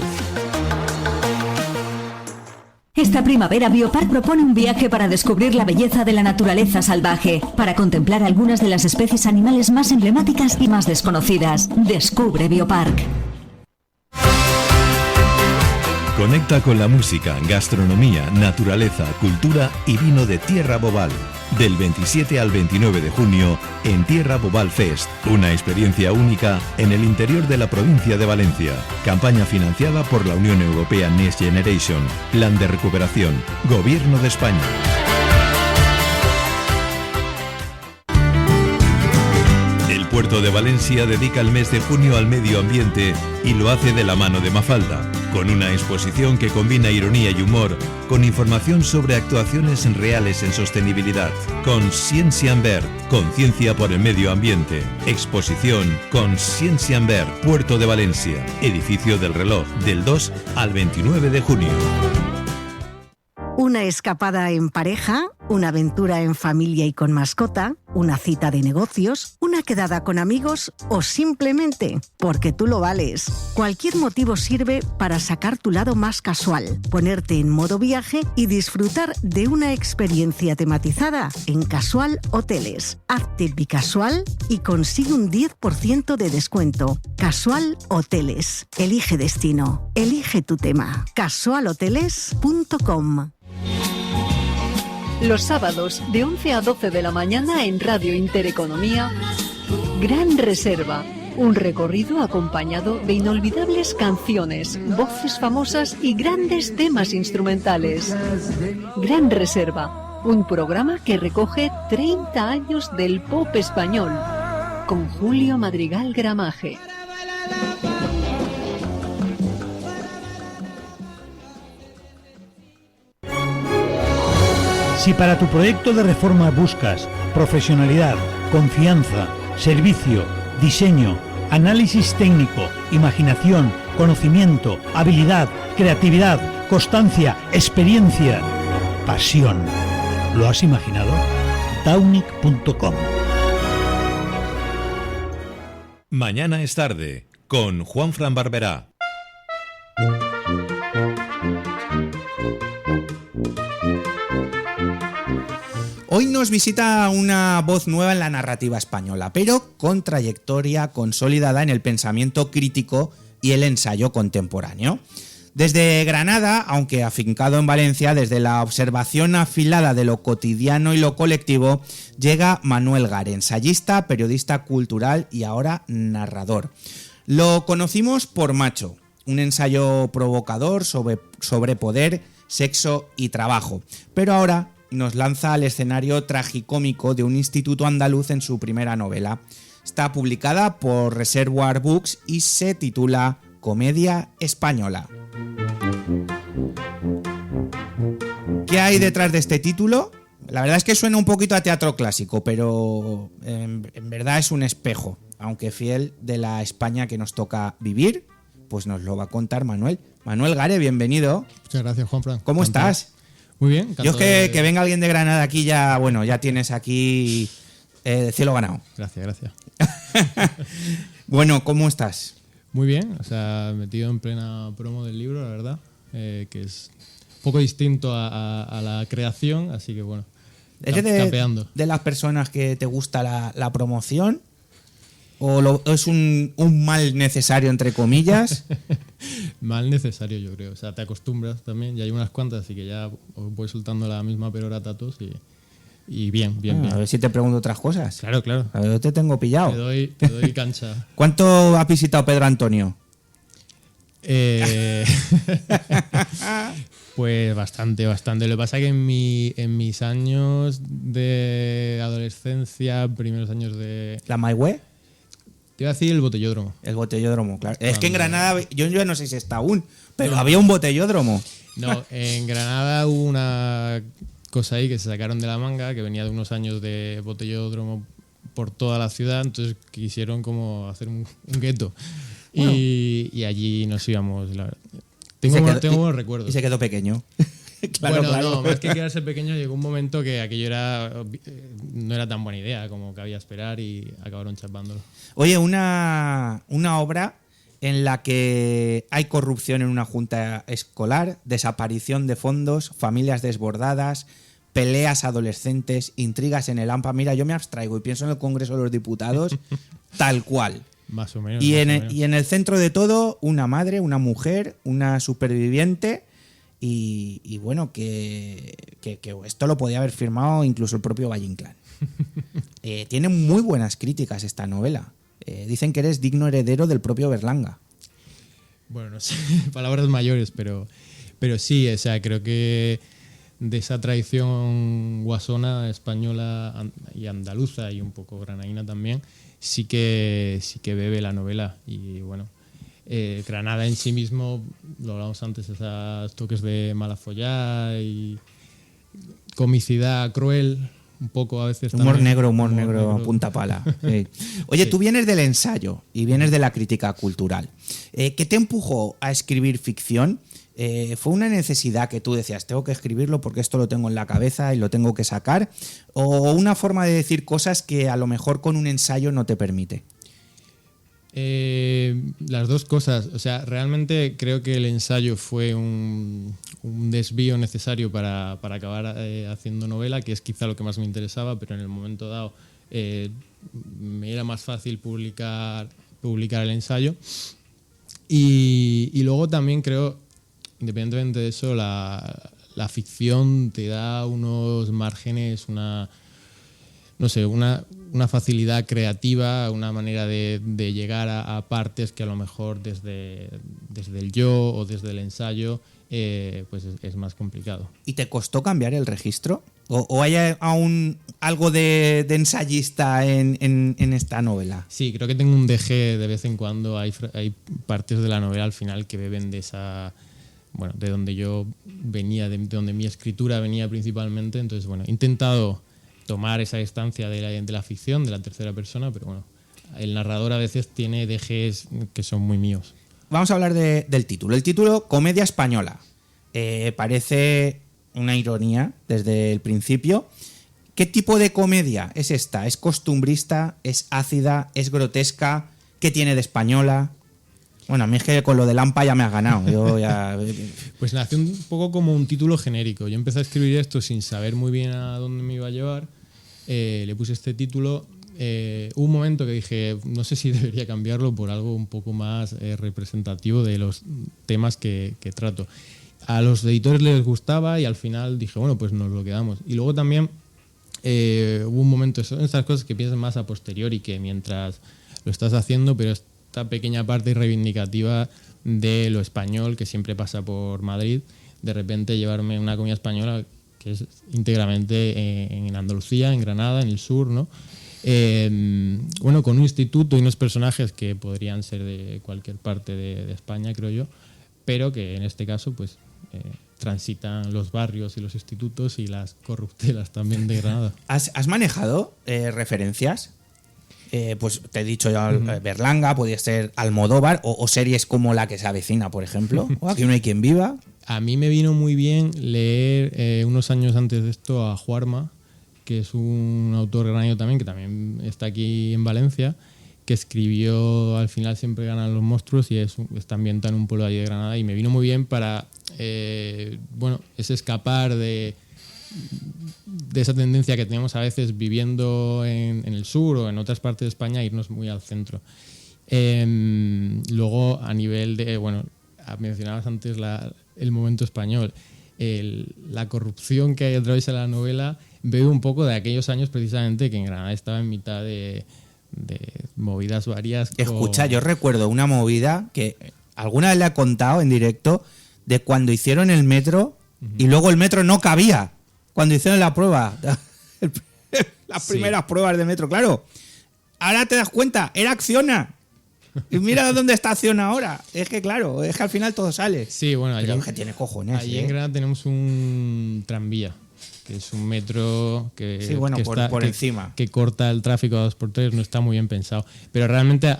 Esta primavera Biopark propone un viaje para descubrir la belleza de la naturaleza salvaje, para contemplar algunas de las especies animales más emblemáticas y más desconocidas. Descubre Biopark. Conecta con la música, gastronomía, naturaleza, cultura y vino de Tierra Bobal. Del 27 al 29 de junio en Tierra Bobal Fest, una experiencia única en el interior de la provincia de Valencia. Campaña financiada por la Unión Europea Next Generation. Plan de recuperación. Gobierno de España. El Puerto de Valencia dedica el mes de junio al medio ambiente y lo hace de la mano de Mafalda, con una exposición que combina ironía y humor con información sobre actuaciones reales en sostenibilidad. Consciencia en Verd, conciencia por el medio ambiente. Exposición Consciencia en Verd, Puerto de Valencia, edificio del reloj, del 2 al 29 de junio. Una escapada en pareja, una aventura en familia y con mascota, una cita de negocios, una quedada con amigos o simplemente porque tú lo vales. Cualquier motivo sirve para sacar tu lado más casual, ponerte en modo viaje y disfrutar de una experiencia tematizada en Casual Hoteles. Hazte bicasual y consigue un 10% de descuento. Casual Hoteles. Elige destino. Elige tu tema. casualhoteles.com. Los sábados de 11 a 12 de la mañana en Radio Intereconomía, Gran Reserva, un recorrido acompañado de inolvidables canciones, voces famosas y grandes temas instrumentales. Gran Reserva, un programa que recoge 30 años del pop español, con Julio Madrigal Gramaje. Si para tu proyecto de reforma buscas profesionalidad, confianza, servicio, diseño, análisis técnico, imaginación, conocimiento, habilidad, creatividad, constancia, experiencia, pasión, ¿lo has imaginado? Taunic.com. Mañana es tarde, con Juanfran Barberá. Hoy nos visita una voz nueva en la narrativa española, pero con trayectoria consolidada en el pensamiento crítico y el ensayo contemporáneo. Desde Granada, aunque afincado en Valencia, desde la observación afilada de lo cotidiano y lo colectivo, llega Manuel Gare, ensayista, periodista cultural y ahora narrador. Lo conocimos por Macho, un ensayo provocador sobre poder, sexo y trabajo, pero ahora nos lanza al escenario tragicómico de un instituto andaluz en su primera novela. Está publicada por Reservoir Books y se titula Comedia Española. ¿Qué hay detrás de este título? La verdad es que suena un poquito a teatro clásico, pero en verdad es un espejo, aunque fiel de la España que nos toca vivir, pues nos lo va a contar Manuel. Manuel Gare, bienvenido. Muchas gracias, Juanfran. ¿Cómo estás? Muy bien. Yo es que venga alguien de Granada aquí ya, bueno, ya tienes aquí cielo ganado. Gracias. Bueno, ¿cómo estás? Muy bien, o sea, metido en plena promo del libro, la verdad, que es un poco distinto a la creación, así que bueno, ¿Eres capeando. de las personas que te gusta la promoción? ¿O es un mal necesario, entre comillas? Mal necesario, yo creo. O sea, te acostumbras también, ya hay unas cuantas, así que ya os voy soltando la misma perorata a todos y bien. A ver si te pregunto otras cosas. Claro. A ver, yo te tengo pillado. Te doy cancha. ¿Cuánto has visitado Pedro Antonio? Pues bastante. Lo que pasa es que en mis años de adolescencia, primeros años de... ¿La Maigüe? Te iba a decir el botellódromo. El botellódromo, claro. Es que en Granada, yo no sé si está aún, pero había un botellódromo. No, en Granada hubo una cosa ahí que se sacaron de la manga, que venía de unos años de botellódromo por toda la ciudad, entonces quisieron como hacer un gueto. Bueno. Y allí nos íbamos, la verdad. Tengo buenos recuerdos. Y se quedó pequeño. Claro. No, más que quedarse pequeño, llegó un momento que aquello no era tan buena idea, como que había esperar y acabaron chapándolo. Oye, una obra en la que hay corrupción en una junta escolar, desaparición de fondos, familias desbordadas, peleas adolescentes, intrigas en el AMPA. Mira, yo me abstraigo y pienso en el Congreso de los Diputados tal cual. Más o menos. Y en el centro de todo, una madre, una mujer, una superviviente y bueno, que esto lo podía haber firmado incluso el propio Valle Inclán. Tiene muy buenas críticas esta novela. Dicen que eres digno heredero del propio Berlanga. Bueno, no sé, palabras mayores, pero sí, o sea, creo que de esa tradición guasona, española y andaluza y un poco granaína también, sí que bebe la novela. Y bueno, Granada en sí mismo, lo hablamos antes, esos toques de mala follá y comicidad cruel, un poco a veces humor también. Humor negro, punta pala. Sí. Oye, sí. Tú vienes del ensayo y vienes de la crítica cultural. ¿Qué te empujó a escribir ficción? ¿Fue una necesidad que tú decías, tengo que escribirlo porque esto lo tengo en la cabeza y lo tengo que sacar? ¿O una forma de decir cosas que a lo mejor con un ensayo no te permite? Las dos cosas. O sea, realmente creo que el ensayo fue un desvío necesario para acabar haciendo novela, que es quizá lo que más me interesaba, pero en el momento dado me era más fácil publicar el ensayo. Y luego también creo, independientemente de eso, la ficción te da unos márgenes, una facilidad creativa, una manera de llegar a partes que a lo mejor desde el yo o desde el ensayo pues es más complicado. ¿Y te costó cambiar el registro? ¿O hay aún algo de ensayista en esta novela? Sí, creo que tengo un deje de vez en cuando. Hay partes de la novela al final que beben de esa... Bueno, de donde yo venía, de donde mi escritura venía principalmente. Entonces, bueno, he intentado tomar esa distancia de la ficción, de la tercera persona, pero bueno, el narrador a veces tiene dejes que son muy míos. Vamos a hablar del título. El título, Comedia Española. Parece una ironía desde el principio. ¿Qué tipo de comedia es esta? ¿Es costumbrista? ¿Es ácida? ¿Es grotesca? ¿Qué tiene de española? Bueno, a mí es que con lo del AMPA ya me has ganado. Yo ya... Pues nació un poco como un título genérico. Yo empecé a escribir esto sin saber muy bien a dónde me iba a llevar. Le puse este título hubo un momento que dije, no sé si debería cambiarlo por algo un poco más representativo de los temas que trato. A los editores les gustaba y al final dije, bueno, pues nos lo quedamos. Y luego también hubo un momento, son estas cosas que piensas más a posteriori, que mientras lo estás haciendo, pero esta pequeña parte reivindicativa de lo español que siempre pasa por Madrid, de repente llevarme una comida española que es íntegramente en Andalucía, en Granada, en el sur, ¿no? Bueno, con un instituto y unos personajes que podrían ser de cualquier parte de España, creo yo, pero que en este caso pues transitan los barrios y los institutos y las corruptelas también de Granada. ¿Has manejado referencias? Pues te he dicho ya Berlanga, podría ser Almodóvar o series como La que se avecina, por ejemplo, o Aquí no hay quien viva. A mí me vino muy bien leer unos años antes de esto a Juarma, que es un autor granaíno también, que también está aquí en Valencia, que escribió Al final siempre ganan los monstruos y está ambientado en un pueblo allí de Granada, y me vino muy bien para bueno, es escapar de esa tendencia que tenemos a veces viviendo en el sur o en otras partes de España, a irnos muy al centro. Luego, a nivel de, bueno, mencionabas antes el momento español, la corrupción que hay a través de la novela, veo un poco de aquellos años precisamente que en Granada estaba en mitad de movidas varias. Escucha, yo recuerdo una movida que alguna vez le he contado en directo, de cuando hicieron el metro y luego el metro no cabía. Cuando hicieron la prueba, las primeras pruebas de metro, claro. Ahora te das cuenta, era Acciona. Y mira dónde está Acciona ahora. Es que claro, es que al final todo sale. Sí, bueno, pero es que tiene cojones. Allí en Granada tenemos un tranvía, que es un metro que, sí, bueno, que por encima. Que corta el tráfico a 2x3, no está muy bien pensado. Pero realmente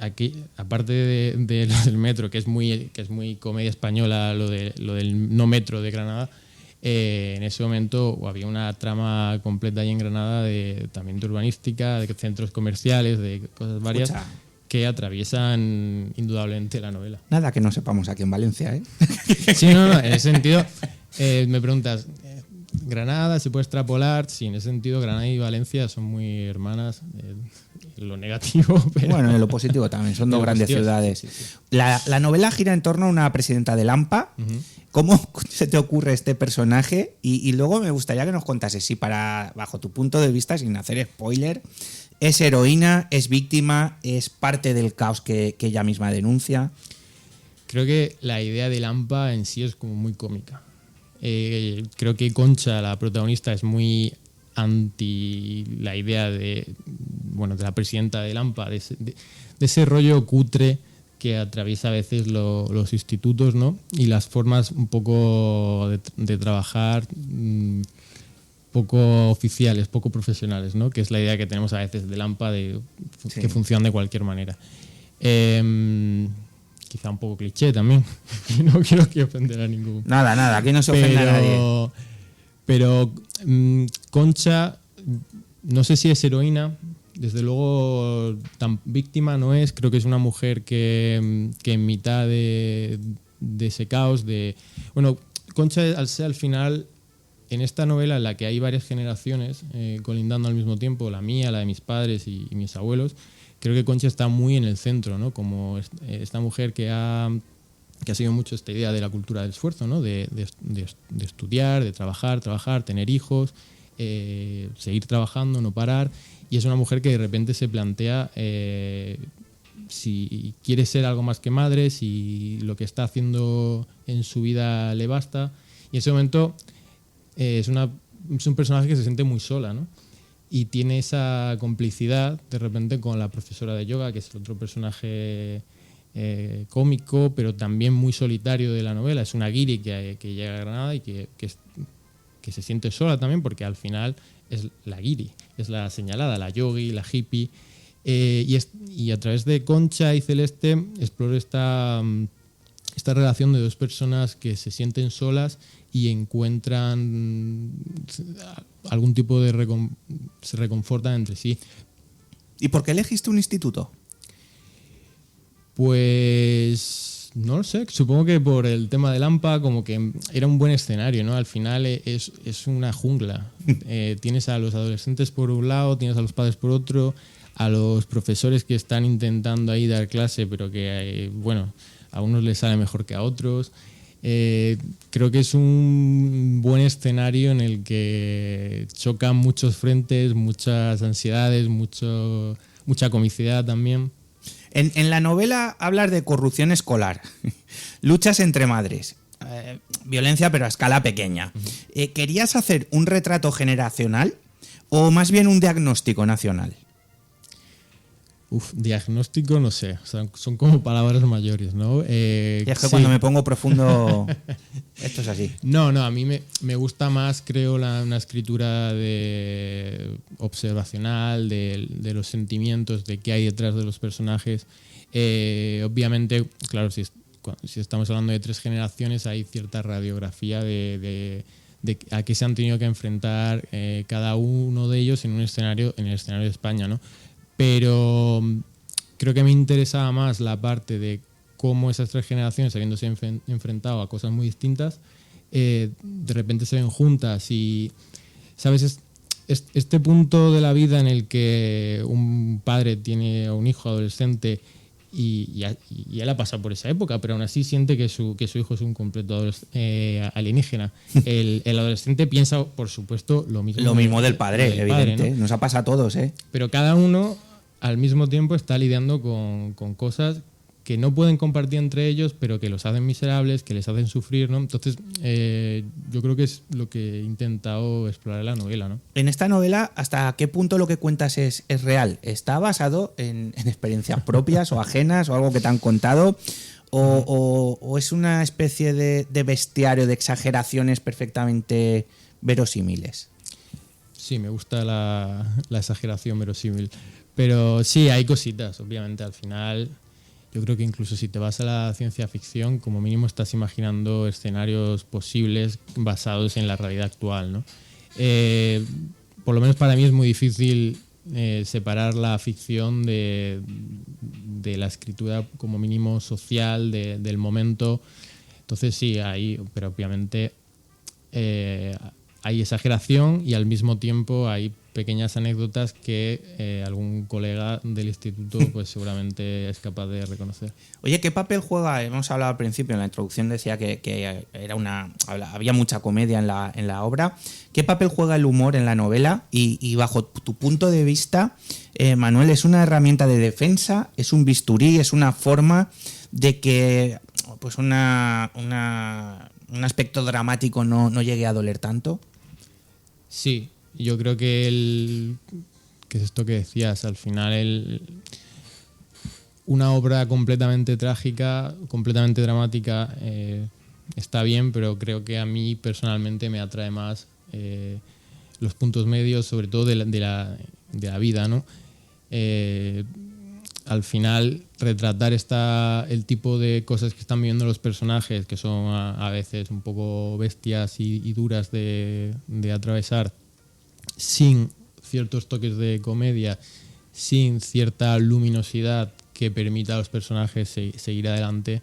aquí, aparte de lo del metro, que es muy comedia española, lo del no metro de Granada, en ese momento había una trama completa ahí en Granada también de urbanística, de centros comerciales, de cosas varias. Escucha, que atraviesan indudablemente la novela. Nada que no sepamos aquí en Valencia, ¿eh? Sí, no, en ese sentido, me preguntas, ¿Granada se puede extrapolar? Sí, en ese sentido, Granada y Valencia son muy hermanas. En lo negativo, pero... Bueno, en lo positivo también, son dos grandes ciudades. Sí. La novela gira en torno a una presidenta del AMPA. ¿Cómo se te ocurre este personaje? Y luego me gustaría que nos contases si bajo tu punto de vista, sin hacer spoiler, es heroína, es víctima, es parte del caos que ella misma denuncia. Creo que la idea del AMPA en sí es como muy cómica. Creo que Concha, la protagonista, es muy anti la idea de la presidenta del AMPA, de ese rollo cutre que atraviesa a veces los institutos, ¿no? Y las formas un poco de trabajar poco oficiales, poco profesionales, ¿no? Que es la idea que tenemos a veces del AMPA que funciona de cualquier manera. Quizá un poco cliché también. No quiero que ofender a ningún. Nada, aquí no se ofende a nadie. Pero Concha, no sé si es heroína, desde luego tan víctima no es. Creo que es una mujer que en mitad de ese caos Concha al final, en esta novela en la que hay varias generaciones colindando al mismo tiempo, la mía, la de mis padres y mis abuelos, creo que Concha está muy en el centro, ¿no? Como esta mujer que ha seguido mucho esta idea de la cultura del esfuerzo, ¿no? De estudiar, de trabajar, tener hijos, seguir trabajando, no parar. Y es una mujer que de repente se plantea si quiere ser algo más que madre, si lo que está haciendo en su vida le basta. Y en ese momento es un personaje que se siente muy sola, ¿no? Y tiene esa complicidad de repente con la profesora de yoga, que es el otro personaje cómico, pero también muy solitario de la novela. Es una guiri que llega a Granada y que se siente sola también, porque al final es la guiri, es la señalada, la yogi, la hippie. Y a través de Concha y Celeste exploro esta relación de dos personas que se sienten solas y encuentran algún tipo de se reconfortan entre sí. ¿Y por qué elegiste un instituto? Pues No lo sé, supongo que por el tema del AMPA como que era un buen escenario, ¿no? Al final es una jungla. Tienes a los adolescentes por un lado, tienes a los padres por otro, a los profesores que están intentando ahí dar clase, pero que, bueno, a unos les sale mejor que a otros. Creo que es un buen escenario en el que chocan muchos frentes, muchas ansiedades, mucha comicidad también. En la novela hablas de corrupción escolar, luchas entre madres, violencia pero a escala pequeña. ¿Querías hacer un retrato generacional o más bien un diagnóstico nacional? Diagnóstico no sé, o sea, son como palabras mayores, ¿no? Y es que cuando me pongo profundo, esto es así. No, a mí me gusta más, creo, una escritura observacional de los sentimientos, de qué hay detrás de los personajes. Obviamente, claro, si estamos hablando de 3 generaciones, hay cierta radiografía de a qué se han tenido que enfrentar cada uno de ellos en el escenario de España, ¿no? Pero creo que me interesaba más la parte de cómo esas 3 generaciones, habiéndose enfrentado a cosas muy distintas, de repente se ven juntas y, ¿sabes? Este punto de la vida en el que un padre tiene a un hijo adolescente y él ha pasado por esa época, pero aún así siente que su hijo es un completo alienígena. El adolescente piensa, por supuesto, lo mismo del padre, evidente. ¿No? Nos ha pasado a todos, ¿eh? Pero cada uno al mismo tiempo está lidiando con cosas que no pueden compartir entre ellos, pero que los hacen miserables, que les hacen sufrir, ¿no? Entonces, yo creo que es lo que he intentado explorar en la novela, ¿no? En esta novela, ¿hasta qué punto lo que cuentas es real? ¿Está basado en experiencias propias o ajenas o algo que te han contado? ¿O es una especie de bestiario de exageraciones perfectamente verosímiles? Sí, me gusta la exageración verosímil. Pero sí, hay cositas, obviamente. Al final, yo creo que incluso si te vas a la ciencia ficción, como mínimo estás imaginando escenarios posibles basados en la realidad actual, ¿no? Por lo menos para mí es muy difícil separar la ficción de la escritura como mínimo social del momento. Entonces sí, pero obviamente hay exageración y al mismo tiempo hay pequeñas anécdotas que algún colega del instituto pues seguramente es capaz de reconocer. Oye, ¿qué papel juega? Hemos hablado al principio, en la introducción decía que había mucha comedia en la obra. ¿Qué papel juega el humor en la novela? Y bajo tu punto de vista, Manuel, ¿es una herramienta de defensa? ¿Es un bisturí? ¿Es una forma de que pues un aspecto dramático no llegue a doler tanto? Sí. Yo creo que que es esto que decías, al final una obra completamente trágica, completamente dramática, está bien, pero creo que a mí personalmente me atrae más los puntos medios, sobre todo de la vida, ¿no? Al final, retratar el tipo de cosas que están viviendo los personajes, que son a veces un poco bestias y duras de atravesar, sin ciertos toques de comedia, sin cierta luminosidad que permita a los personajes seguir adelante,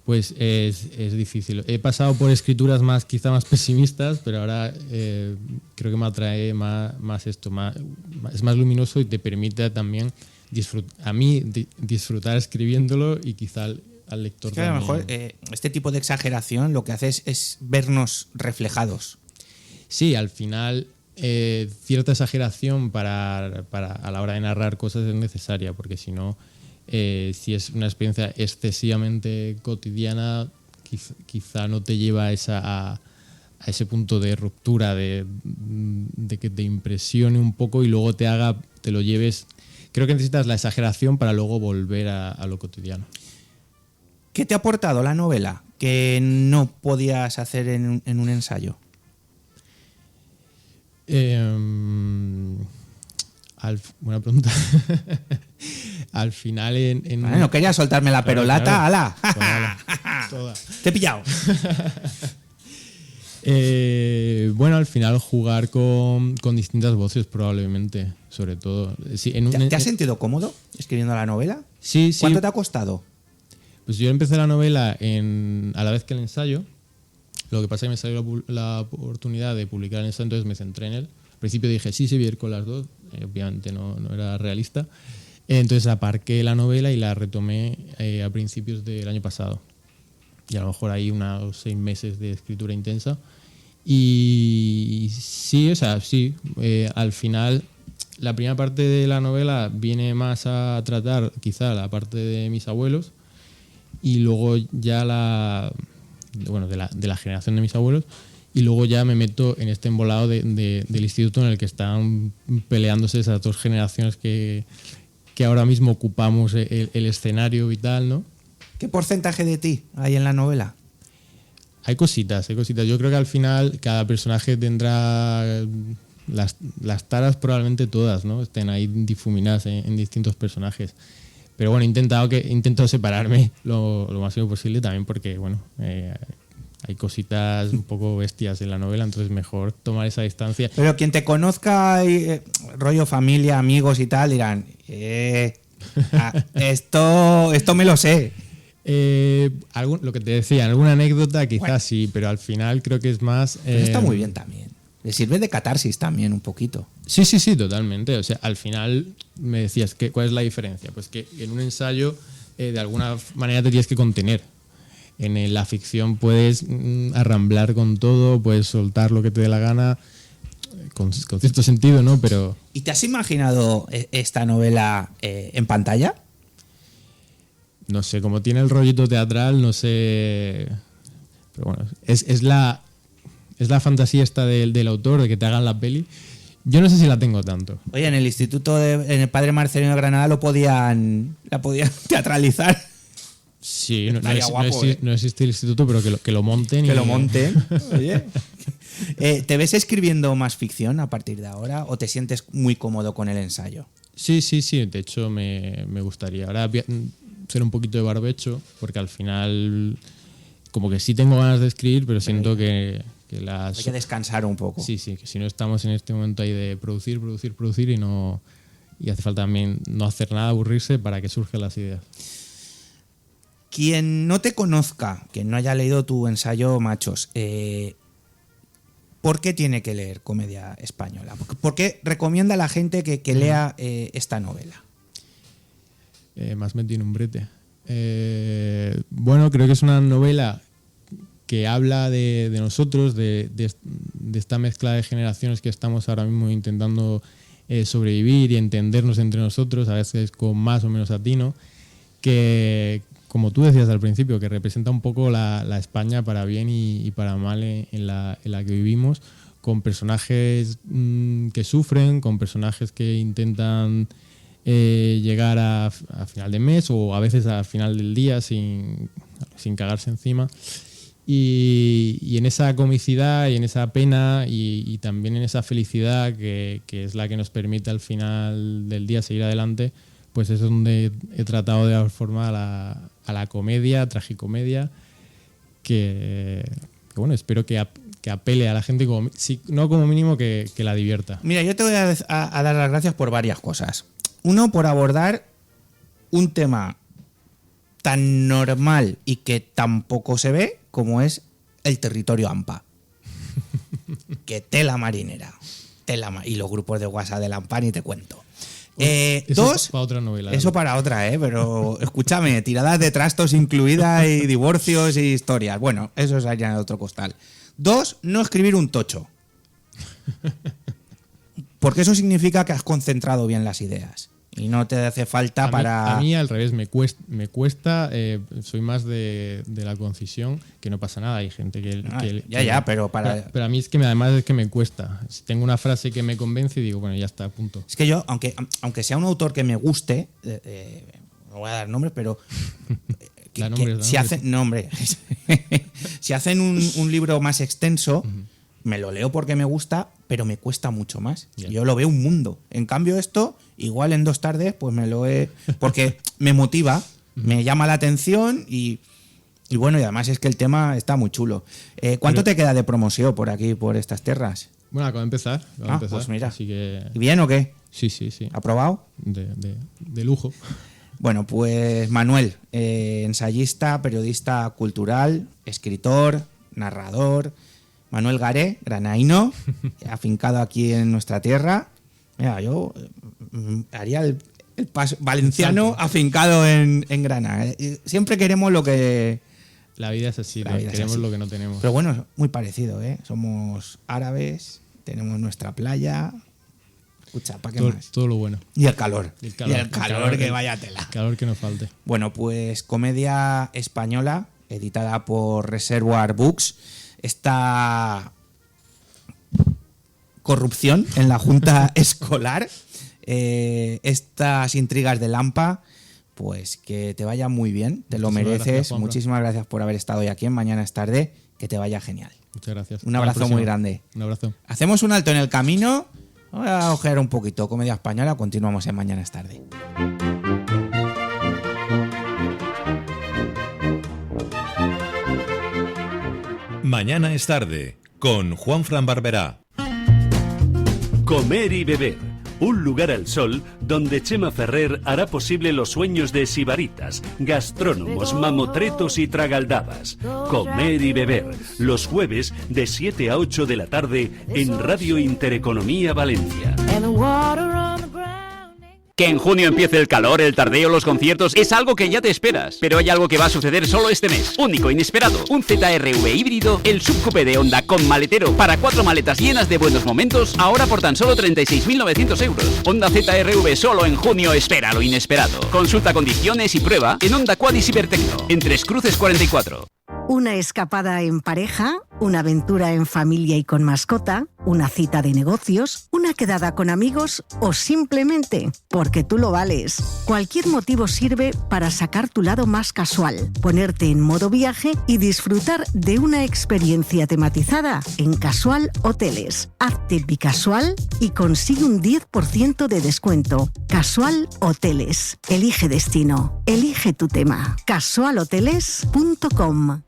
pues es difícil. He pasado por escrituras quizá más pesimistas, pero ahora creo que me atrae más esto, es más luminoso y te permite también disfrutar escribiéndolo y quizá al lector también. A lo mejor este tipo de exageración lo que hace es vernos reflejados. Sí, al final cierta exageración a la hora de narrar cosas es necesaria, porque si no, si es una experiencia excesivamente cotidiana, quizá no te lleva a ese punto de ruptura, de que te impresione un poco y luego te lo lleves. Creo que necesitas la exageración para luego volver a lo cotidiano. ¿Qué te ha aportado la novela que no podías hacer en un ensayo? Buena pregunta. Al final no quería soltarme la perolata, ¡hala! Toda. Te he pillado. Bueno, al final jugar con distintas voces probablemente, sobre todo. Sí, ¿Te has sentido cómodo escribiendo la novela? Sí. ¿Cuánto te ha costado? Pues yo empecé la novela a la vez que el ensayo. Lo que pasa es que me salió la oportunidad de publicar el ensayo, entonces me centré en él. Al principio dije, sí, voy a ir con las dos. Obviamente no era realista. Entonces aparqué la novela y la retomé a principios del año pasado. Y a lo mejor hay unos 6 meses de escritura intensa. Y sí, al final la primera parte de la novela viene más a tratar quizá la parte de mis abuelos y luego ya de la generación de mis abuelos, y luego ya me meto en este embolado del instituto en el que están peleándose esas dos generaciones que ahora mismo ocupamos el escenario vital, ¿no? ¿Qué porcentaje de ti hay en la novela? Hay cositas. Yo creo que al final cada personaje tendrá las taras, probablemente todas, ¿no? Estén ahí difuminadas en distintos personajes. Pero bueno, he intentado separarme lo máximo posible también porque, bueno, hay cositas un poco bestias en la novela, entonces mejor tomar esa distancia. Pero quien te conozca, rollo familia, amigos y tal, dirán, esto me lo sé. Lo que te decía, alguna anécdota quizás sí, pero al final creo que es más... Pero está muy bien también. Le sirve de catarsis también un poquito. Sí, totalmente. O sea, al final me decías, ¿cuál es la diferencia? Pues que en un ensayo de alguna manera te tienes que contener. En la ficción puedes arramblar con todo, puedes soltar lo que te dé la gana, con cierto sentido, ¿no? Pero... ¿Y te has imaginado esta novela en pantalla? No sé, como tiene el rollito teatral, no sé... Pero bueno, es la fantasía esta del autor, de que te hagan la peli. Yo no sé si la tengo tanto. Oye, en el instituto, en el Padre Marcelino de Granada la podían teatralizar. Sí, no existe el instituto, pero que lo monten. Que lo monten. Oye. ¿Te ves escribiendo más ficción a partir de ahora o te sientes muy cómodo con el ensayo? Sí. De hecho, me gustaría. Ahora voy a ser un poquito de barbecho, porque al final como que sí tengo ganas de escribir, pero siento que hay que descansar un poco. Sí, que si no estamos en este momento ahí de producir y hace falta también no hacer nada, aburrirse para que surjan las ideas. Quien no te conozca, quien no haya leído tu ensayo Machos, ¿por qué tiene que leer comedia española? ¿Por qué recomienda a la gente que lea esta novela? Más metido en un brete. Bueno, creo que es una novela que habla de nosotros, de esta mezcla de generaciones que estamos ahora mismo intentando sobrevivir y entendernos entre nosotros, a veces con más o menos atino, que, como tú decías al principio, que representa un poco la España para bien y para mal en la que vivimos, con personajes que sufren, con personajes que intentan llegar a final de mes o a veces a final del día sin cagarse encima. Y en esa comicidad y en esa pena y también en esa felicidad que es la que nos permite al final del día seguir adelante, pues es donde he tratado de dar forma a la comedia, tragicomedia, que bueno, espero que apele a la gente, no como mínimo que la divierta. Mira, yo te voy a dar las gracias por varias cosas. Uno, por abordar un tema tan normal y que tampoco se ve como es el territorio AMPA. Que tela marinera. Y los grupos de WhatsApp del AMPA ni te cuento. Dos, para otra novela. Eso para otra, pero escúchame, tiradas de trastos incluidas y divorcios y historias. Bueno, eso es allá en otro costal. 2, no escribir un tocho. Porque eso significa que has concentrado bien las ideas. Y no te hace falta A mí al revés, me cuesta soy más de la concisión, que no pasa nada, hay gente que... pero a mí es que además es que me cuesta. Si tengo una frase que me convence y digo, bueno, ya está, punto. Es que yo, aunque sea un autor que me guste, no voy a dar nombres, pero... si hacen un libro más extenso... Me lo leo porque me gusta, pero me cuesta mucho más. Yeah. Yo lo veo un mundo. En cambio esto, igual en 2 tardes, pues porque me motiva, me llama la atención y bueno, y además es que el tema está muy chulo. ¿Cuánto te queda de promoción por aquí, por estas tierras? Bueno, acabo de empezar. Pues mira. Así que... ¿Y bien o qué? Sí. ¿Aprobado? De lujo. Bueno, pues Manuel, ensayista, periodista cultural, escritor, narrador. Manuel Garé, granaíno, afincado aquí en nuestra tierra. Mira, yo haría el paso valenciano afincado en Granada. Siempre queremos lo que... La vida es así, queremos lo que no tenemos. Pero bueno, muy parecido, ¿eh? Somos árabes, tenemos nuestra playa... Escucha, ¿para qué más? Todo lo bueno. Y el calor. Y el calor que vaya tela. El calor que nos falte. Bueno, pues comedia española, editada por Reservoir Books. Esta corrupción en la Junta Escolar, estas intrigas de Lampa, pues que te vaya muy bien, te lo mereces. Gracias, muchísimas gracias por haber estado hoy aquí en Mañana es Tarde, que te vaya genial. Muchas gracias. Un abrazo muy grande. Un abrazo. Hacemos un alto en el camino. Voy a ojear un poquito comedia española, continuamos en Mañana es Tarde. Mañana es Tarde, con Juanfran Barberá. Comer y beber. Un lugar al sol donde Chema Ferrer hará posible los sueños de sibaritas, gastrónomos, mamotretos y tragaldabas. Comer y beber. Los jueves de 7 a 8 de la tarde en Radio Intereconomía Valencia. Que en junio empiece el calor, el tardeo, los conciertos, es algo que ya te esperas. Pero hay algo que va a suceder solo este mes. Único, inesperado. Un ZR-V híbrido, el subcoupé de Honda con maletero para 4 maletas llenas de buenos momentos, ahora por tan solo 36.900 euros. Honda ZR-V solo en junio espera lo inesperado. Consulta condiciones y prueba en Honda Quad y Cibertecno, en Tres Cruces 44. Una escapada en pareja, una aventura en familia y con mascota, una cita de negocios, una quedada con amigos o simplemente porque tú lo vales. Cualquier motivo sirve para sacar tu lado más casual, ponerte en modo viaje y disfrutar de una experiencia tematizada en Casual Hoteles. Hazte bicasual y consigue un 10% de descuento. Casual Hoteles. Elige destino. Elige tu tema. casualhoteles.com.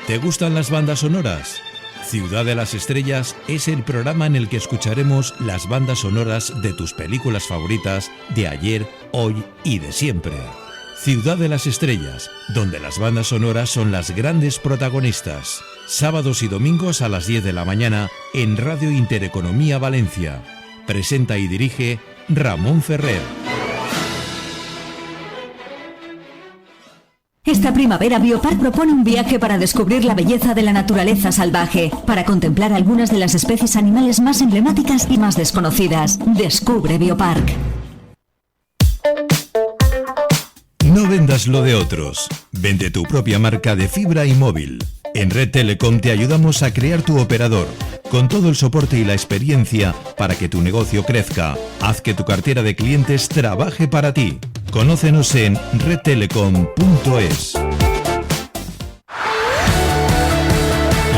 ¿Te gustan las bandas sonoras? Ciudad de las Estrellas es el programa en el que escucharemos las bandas sonoras de tus películas favoritas de ayer, hoy y de siempre. Ciudad de las Estrellas, donde las bandas sonoras son las grandes protagonistas. Sábados y domingos a las 10 de la mañana en Radio Intereconomía Valencia. Presenta y dirige Ramón Ferrer. Esta primavera Biopark propone un viaje para descubrir la belleza de la naturaleza salvaje, para contemplar algunas de las especies animales más emblemáticas y más desconocidas. Descubre Biopark. No vendas lo de otros. Vende tu propia marca de fibra y móvil. En Red Telecom te ayudamos a crear tu operador, con todo el soporte y la experiencia para que tu negocio crezca. Haz que tu cartera de clientes trabaje para ti. Conócenos en redtelecom.es.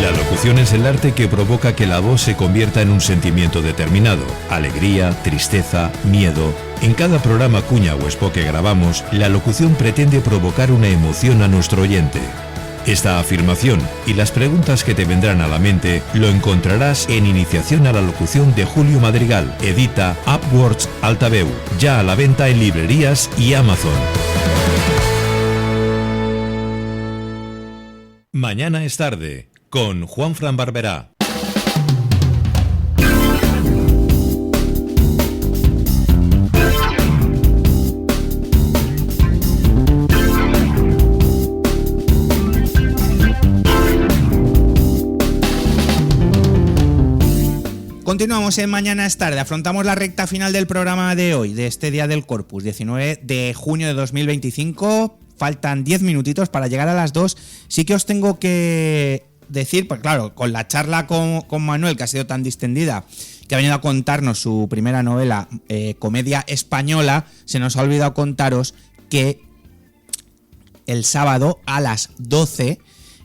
La locución es el arte que provoca que la voz se convierta en un sentimiento determinado. Alegría, tristeza, miedo. En cada programa, cuña o spot que grabamos, la locución pretende provocar una emoción a nuestro oyente. Esta afirmación y las preguntas que te vendrán a la mente lo encontrarás en Iniciación a la Locución de Julio Madrigal. Edita Upwords Altaveu. Ya a la venta en librerías y Amazon. Mañana es Tarde, con Juanfran Barberá. Continuamos en Mañana es Tarde, afrontamos la recta final del programa de hoy, de este día del Corpus, 19 de junio de 2025, faltan 10 minutitos para llegar a las 2, sí que os tengo que decir, pues claro, con la charla con Manuel, que ha sido tan distendida, que ha venido a contarnos su primera novela, comedia española, se nos ha olvidado contaros que el sábado a las 12...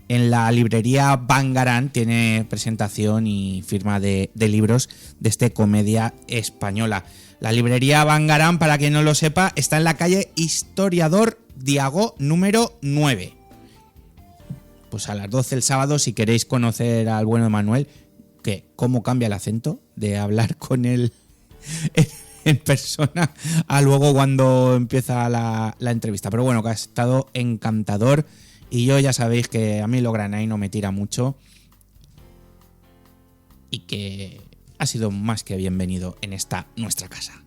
en la librería Bangarán tiene presentación y firma de libros de este comedia española. La librería Bangarán, para quien no lo sepa, está en la calle Historiador Diago número 9. Pues a las 12 el sábado, si queréis conocer al bueno de Manuel, que cómo cambia el acento de hablar con él en persona a luego cuando empieza la entrevista. Pero bueno, que ha estado encantador y yo ya sabéis que a mí lo granaíno me tira mucho y que ha sido más que bienvenido en esta nuestra casa.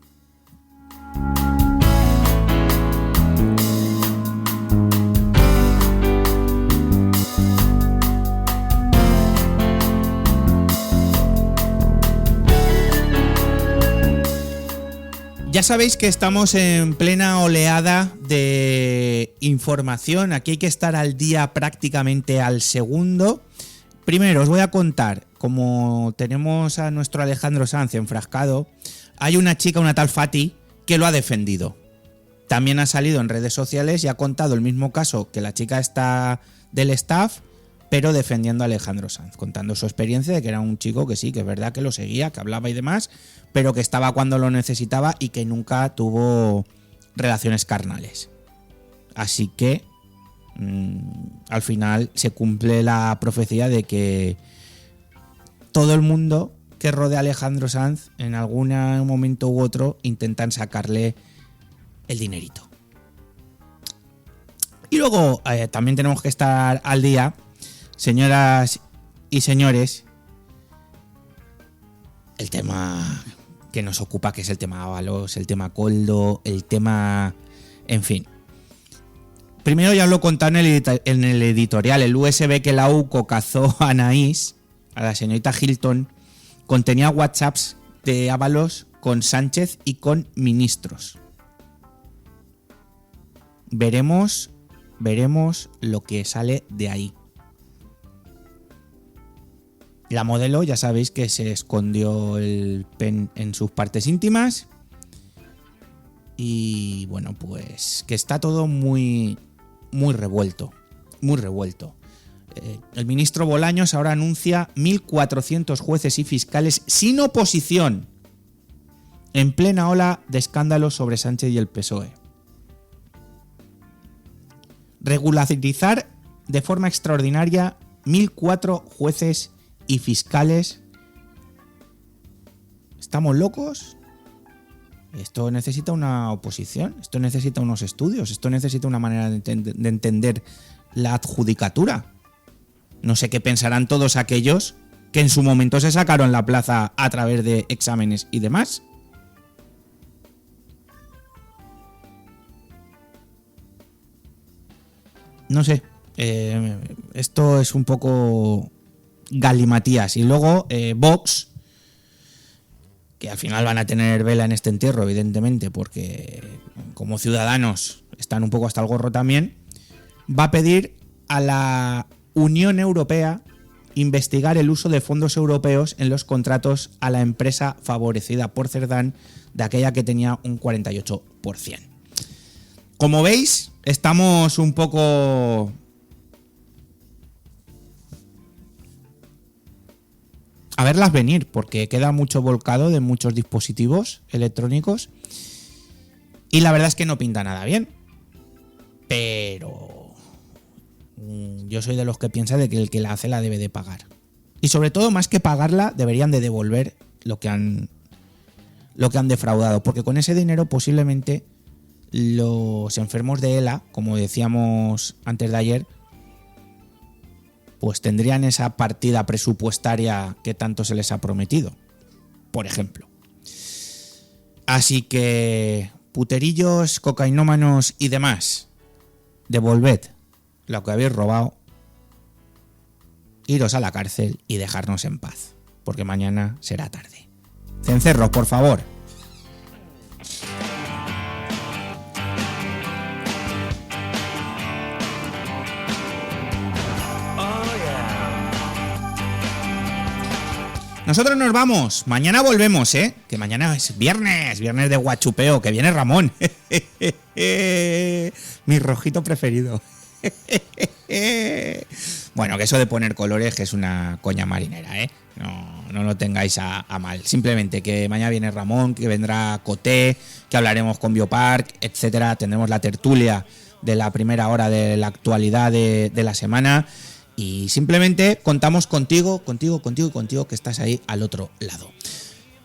Ya sabéis que estamos en plena oleada de información. Aquí hay que estar al día prácticamente al segundo. Primero os voy a contar, como tenemos a nuestro Alejandro Sanz enfrascado, hay una chica, una tal Fati, que lo ha defendido. También ha salido en redes sociales y ha contado el mismo caso que la chica está del staff, pero defendiendo a Alejandro Sanz, contando su experiencia de que era un chico que sí, que es verdad que lo seguía, que hablaba y demás, pero que estaba cuando lo necesitaba y que nunca tuvo relaciones carnales. Así que al final se cumple la profecía de que todo el mundo que rodea a Alejandro Sanz en algún momento u otro intentan sacarle el dinerito. Y luego también tenemos que estar al día, señoras y señores, el tema que nos ocupa, que es el tema Ábalos, el tema Koldo, el tema... En fin. Primero ya lo conté en el editorial. El USB que la UCO cazó a Anaís, a la señorita Hilton, contenía WhatsApps de Ábalos con Sánchez y con ministros. Veremos lo que sale de ahí. La modelo, ya sabéis que se escondió el pen en sus partes íntimas. Y bueno, pues que está todo muy revuelto. Muy revuelto. El ministro Bolaños ahora anuncia 1.400 jueces y fiscales sin oposición en plena ola de escándalos sobre Sánchez y el PSOE. Regularizar de forma extraordinaria 1.004 jueces y fiscales. ¿Estamos locos? Esto necesita una oposición, esto necesita unos estudios, esto necesita una manera de entender la adjudicatura. No sé qué pensarán todos aquellos que en su momento se sacaron la plaza a través de exámenes y demás. No sé, esto es un poco galimatías. Y luego Vox, que al final van a tener vela en este entierro, evidentemente, porque como ciudadanos están un poco hasta el gorro también, va a pedir a la Unión Europea investigar el uso de fondos europeos en los contratos a la empresa favorecida por Cerdán, de aquella que tenía un 48%. Como veis, estamos un poco... a verlas venir, porque queda mucho volcado de muchos dispositivos electrónicos y la verdad es que no pinta nada bien. Pero yo soy de los que piensa de que el que la hace la debe de pagar. Y sobre todo, más que pagarla, deberían de devolver lo que han defraudado, porque con ese dinero posiblemente los enfermos de ELA, como decíamos antes de ayer, pues tendrían esa partida presupuestaria que tanto se les ha prometido, por ejemplo. Así que, puterillos, cocainómanos y demás, devolved lo que habéis robado, iros a la cárcel y dejarnos en paz, porque mañana será tarde. Cencerros, por favor. Nosotros nos vamos, mañana volvemos, que mañana es viernes de guachupeo, que viene Ramón. Mi rojito preferido. Bueno, que eso de poner colores que es una coña marinera, no lo tengáis a mal. Simplemente que mañana viene Ramón, que vendrá Coté, que hablaremos con Biopark, etcétera. Tendremos la tertulia de la primera hora de la actualidad de la semana. Y simplemente contamos contigo, que estás ahí al otro lado.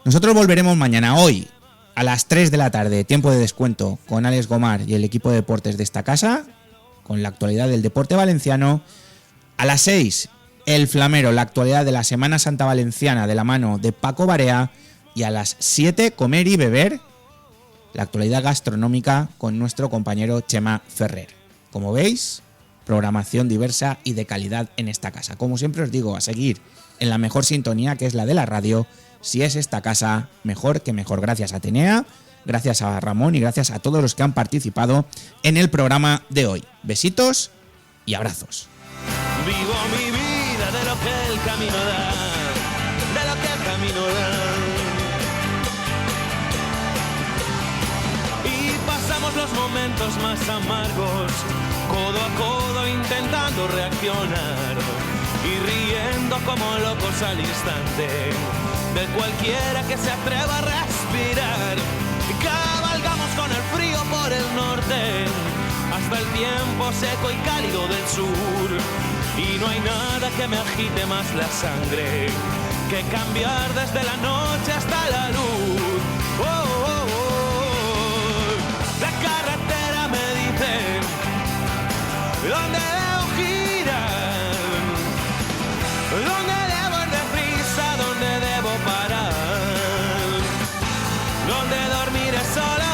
Nosotros volveremos mañana. Hoy a las 3 de la tarde, tiempo de descuento con Alex Gomar y el equipo de deportes de esta casa, con la actualidad del deporte valenciano. A las 6, El Flamero, la actualidad de la Semana Santa Valenciana de la mano de Paco Barea. Y a las 7, Comer y Beber, la actualidad gastronómica con nuestro compañero Chema Ferrer. Como veis, programación diversa y de calidad en esta casa. Como siempre os digo, a seguir en la mejor sintonía, que es la de la radio. Si es esta casa, mejor que mejor. Gracias a Atenea, gracias a Ramón y gracias a todos los que han participado en el programa de hoy. Besitos y abrazos. Vivo mi vida de lo que el camino da, de lo que el camino da. Y pasamos los momentos más amargos, codo a codo intentando reaccionar y riendo como locos al instante de cualquiera que se atreva a respirar. Cabalgamos con el frío por el norte hasta el tiempo seco y cálido del sur, y no hay nada que me agite más la sangre que cambiar desde la noche hasta la luz. Oh, oh, oh. La carretera me dice dónde debo girar, dónde debo ir deprisa, dónde debo parar, dónde dormiré sola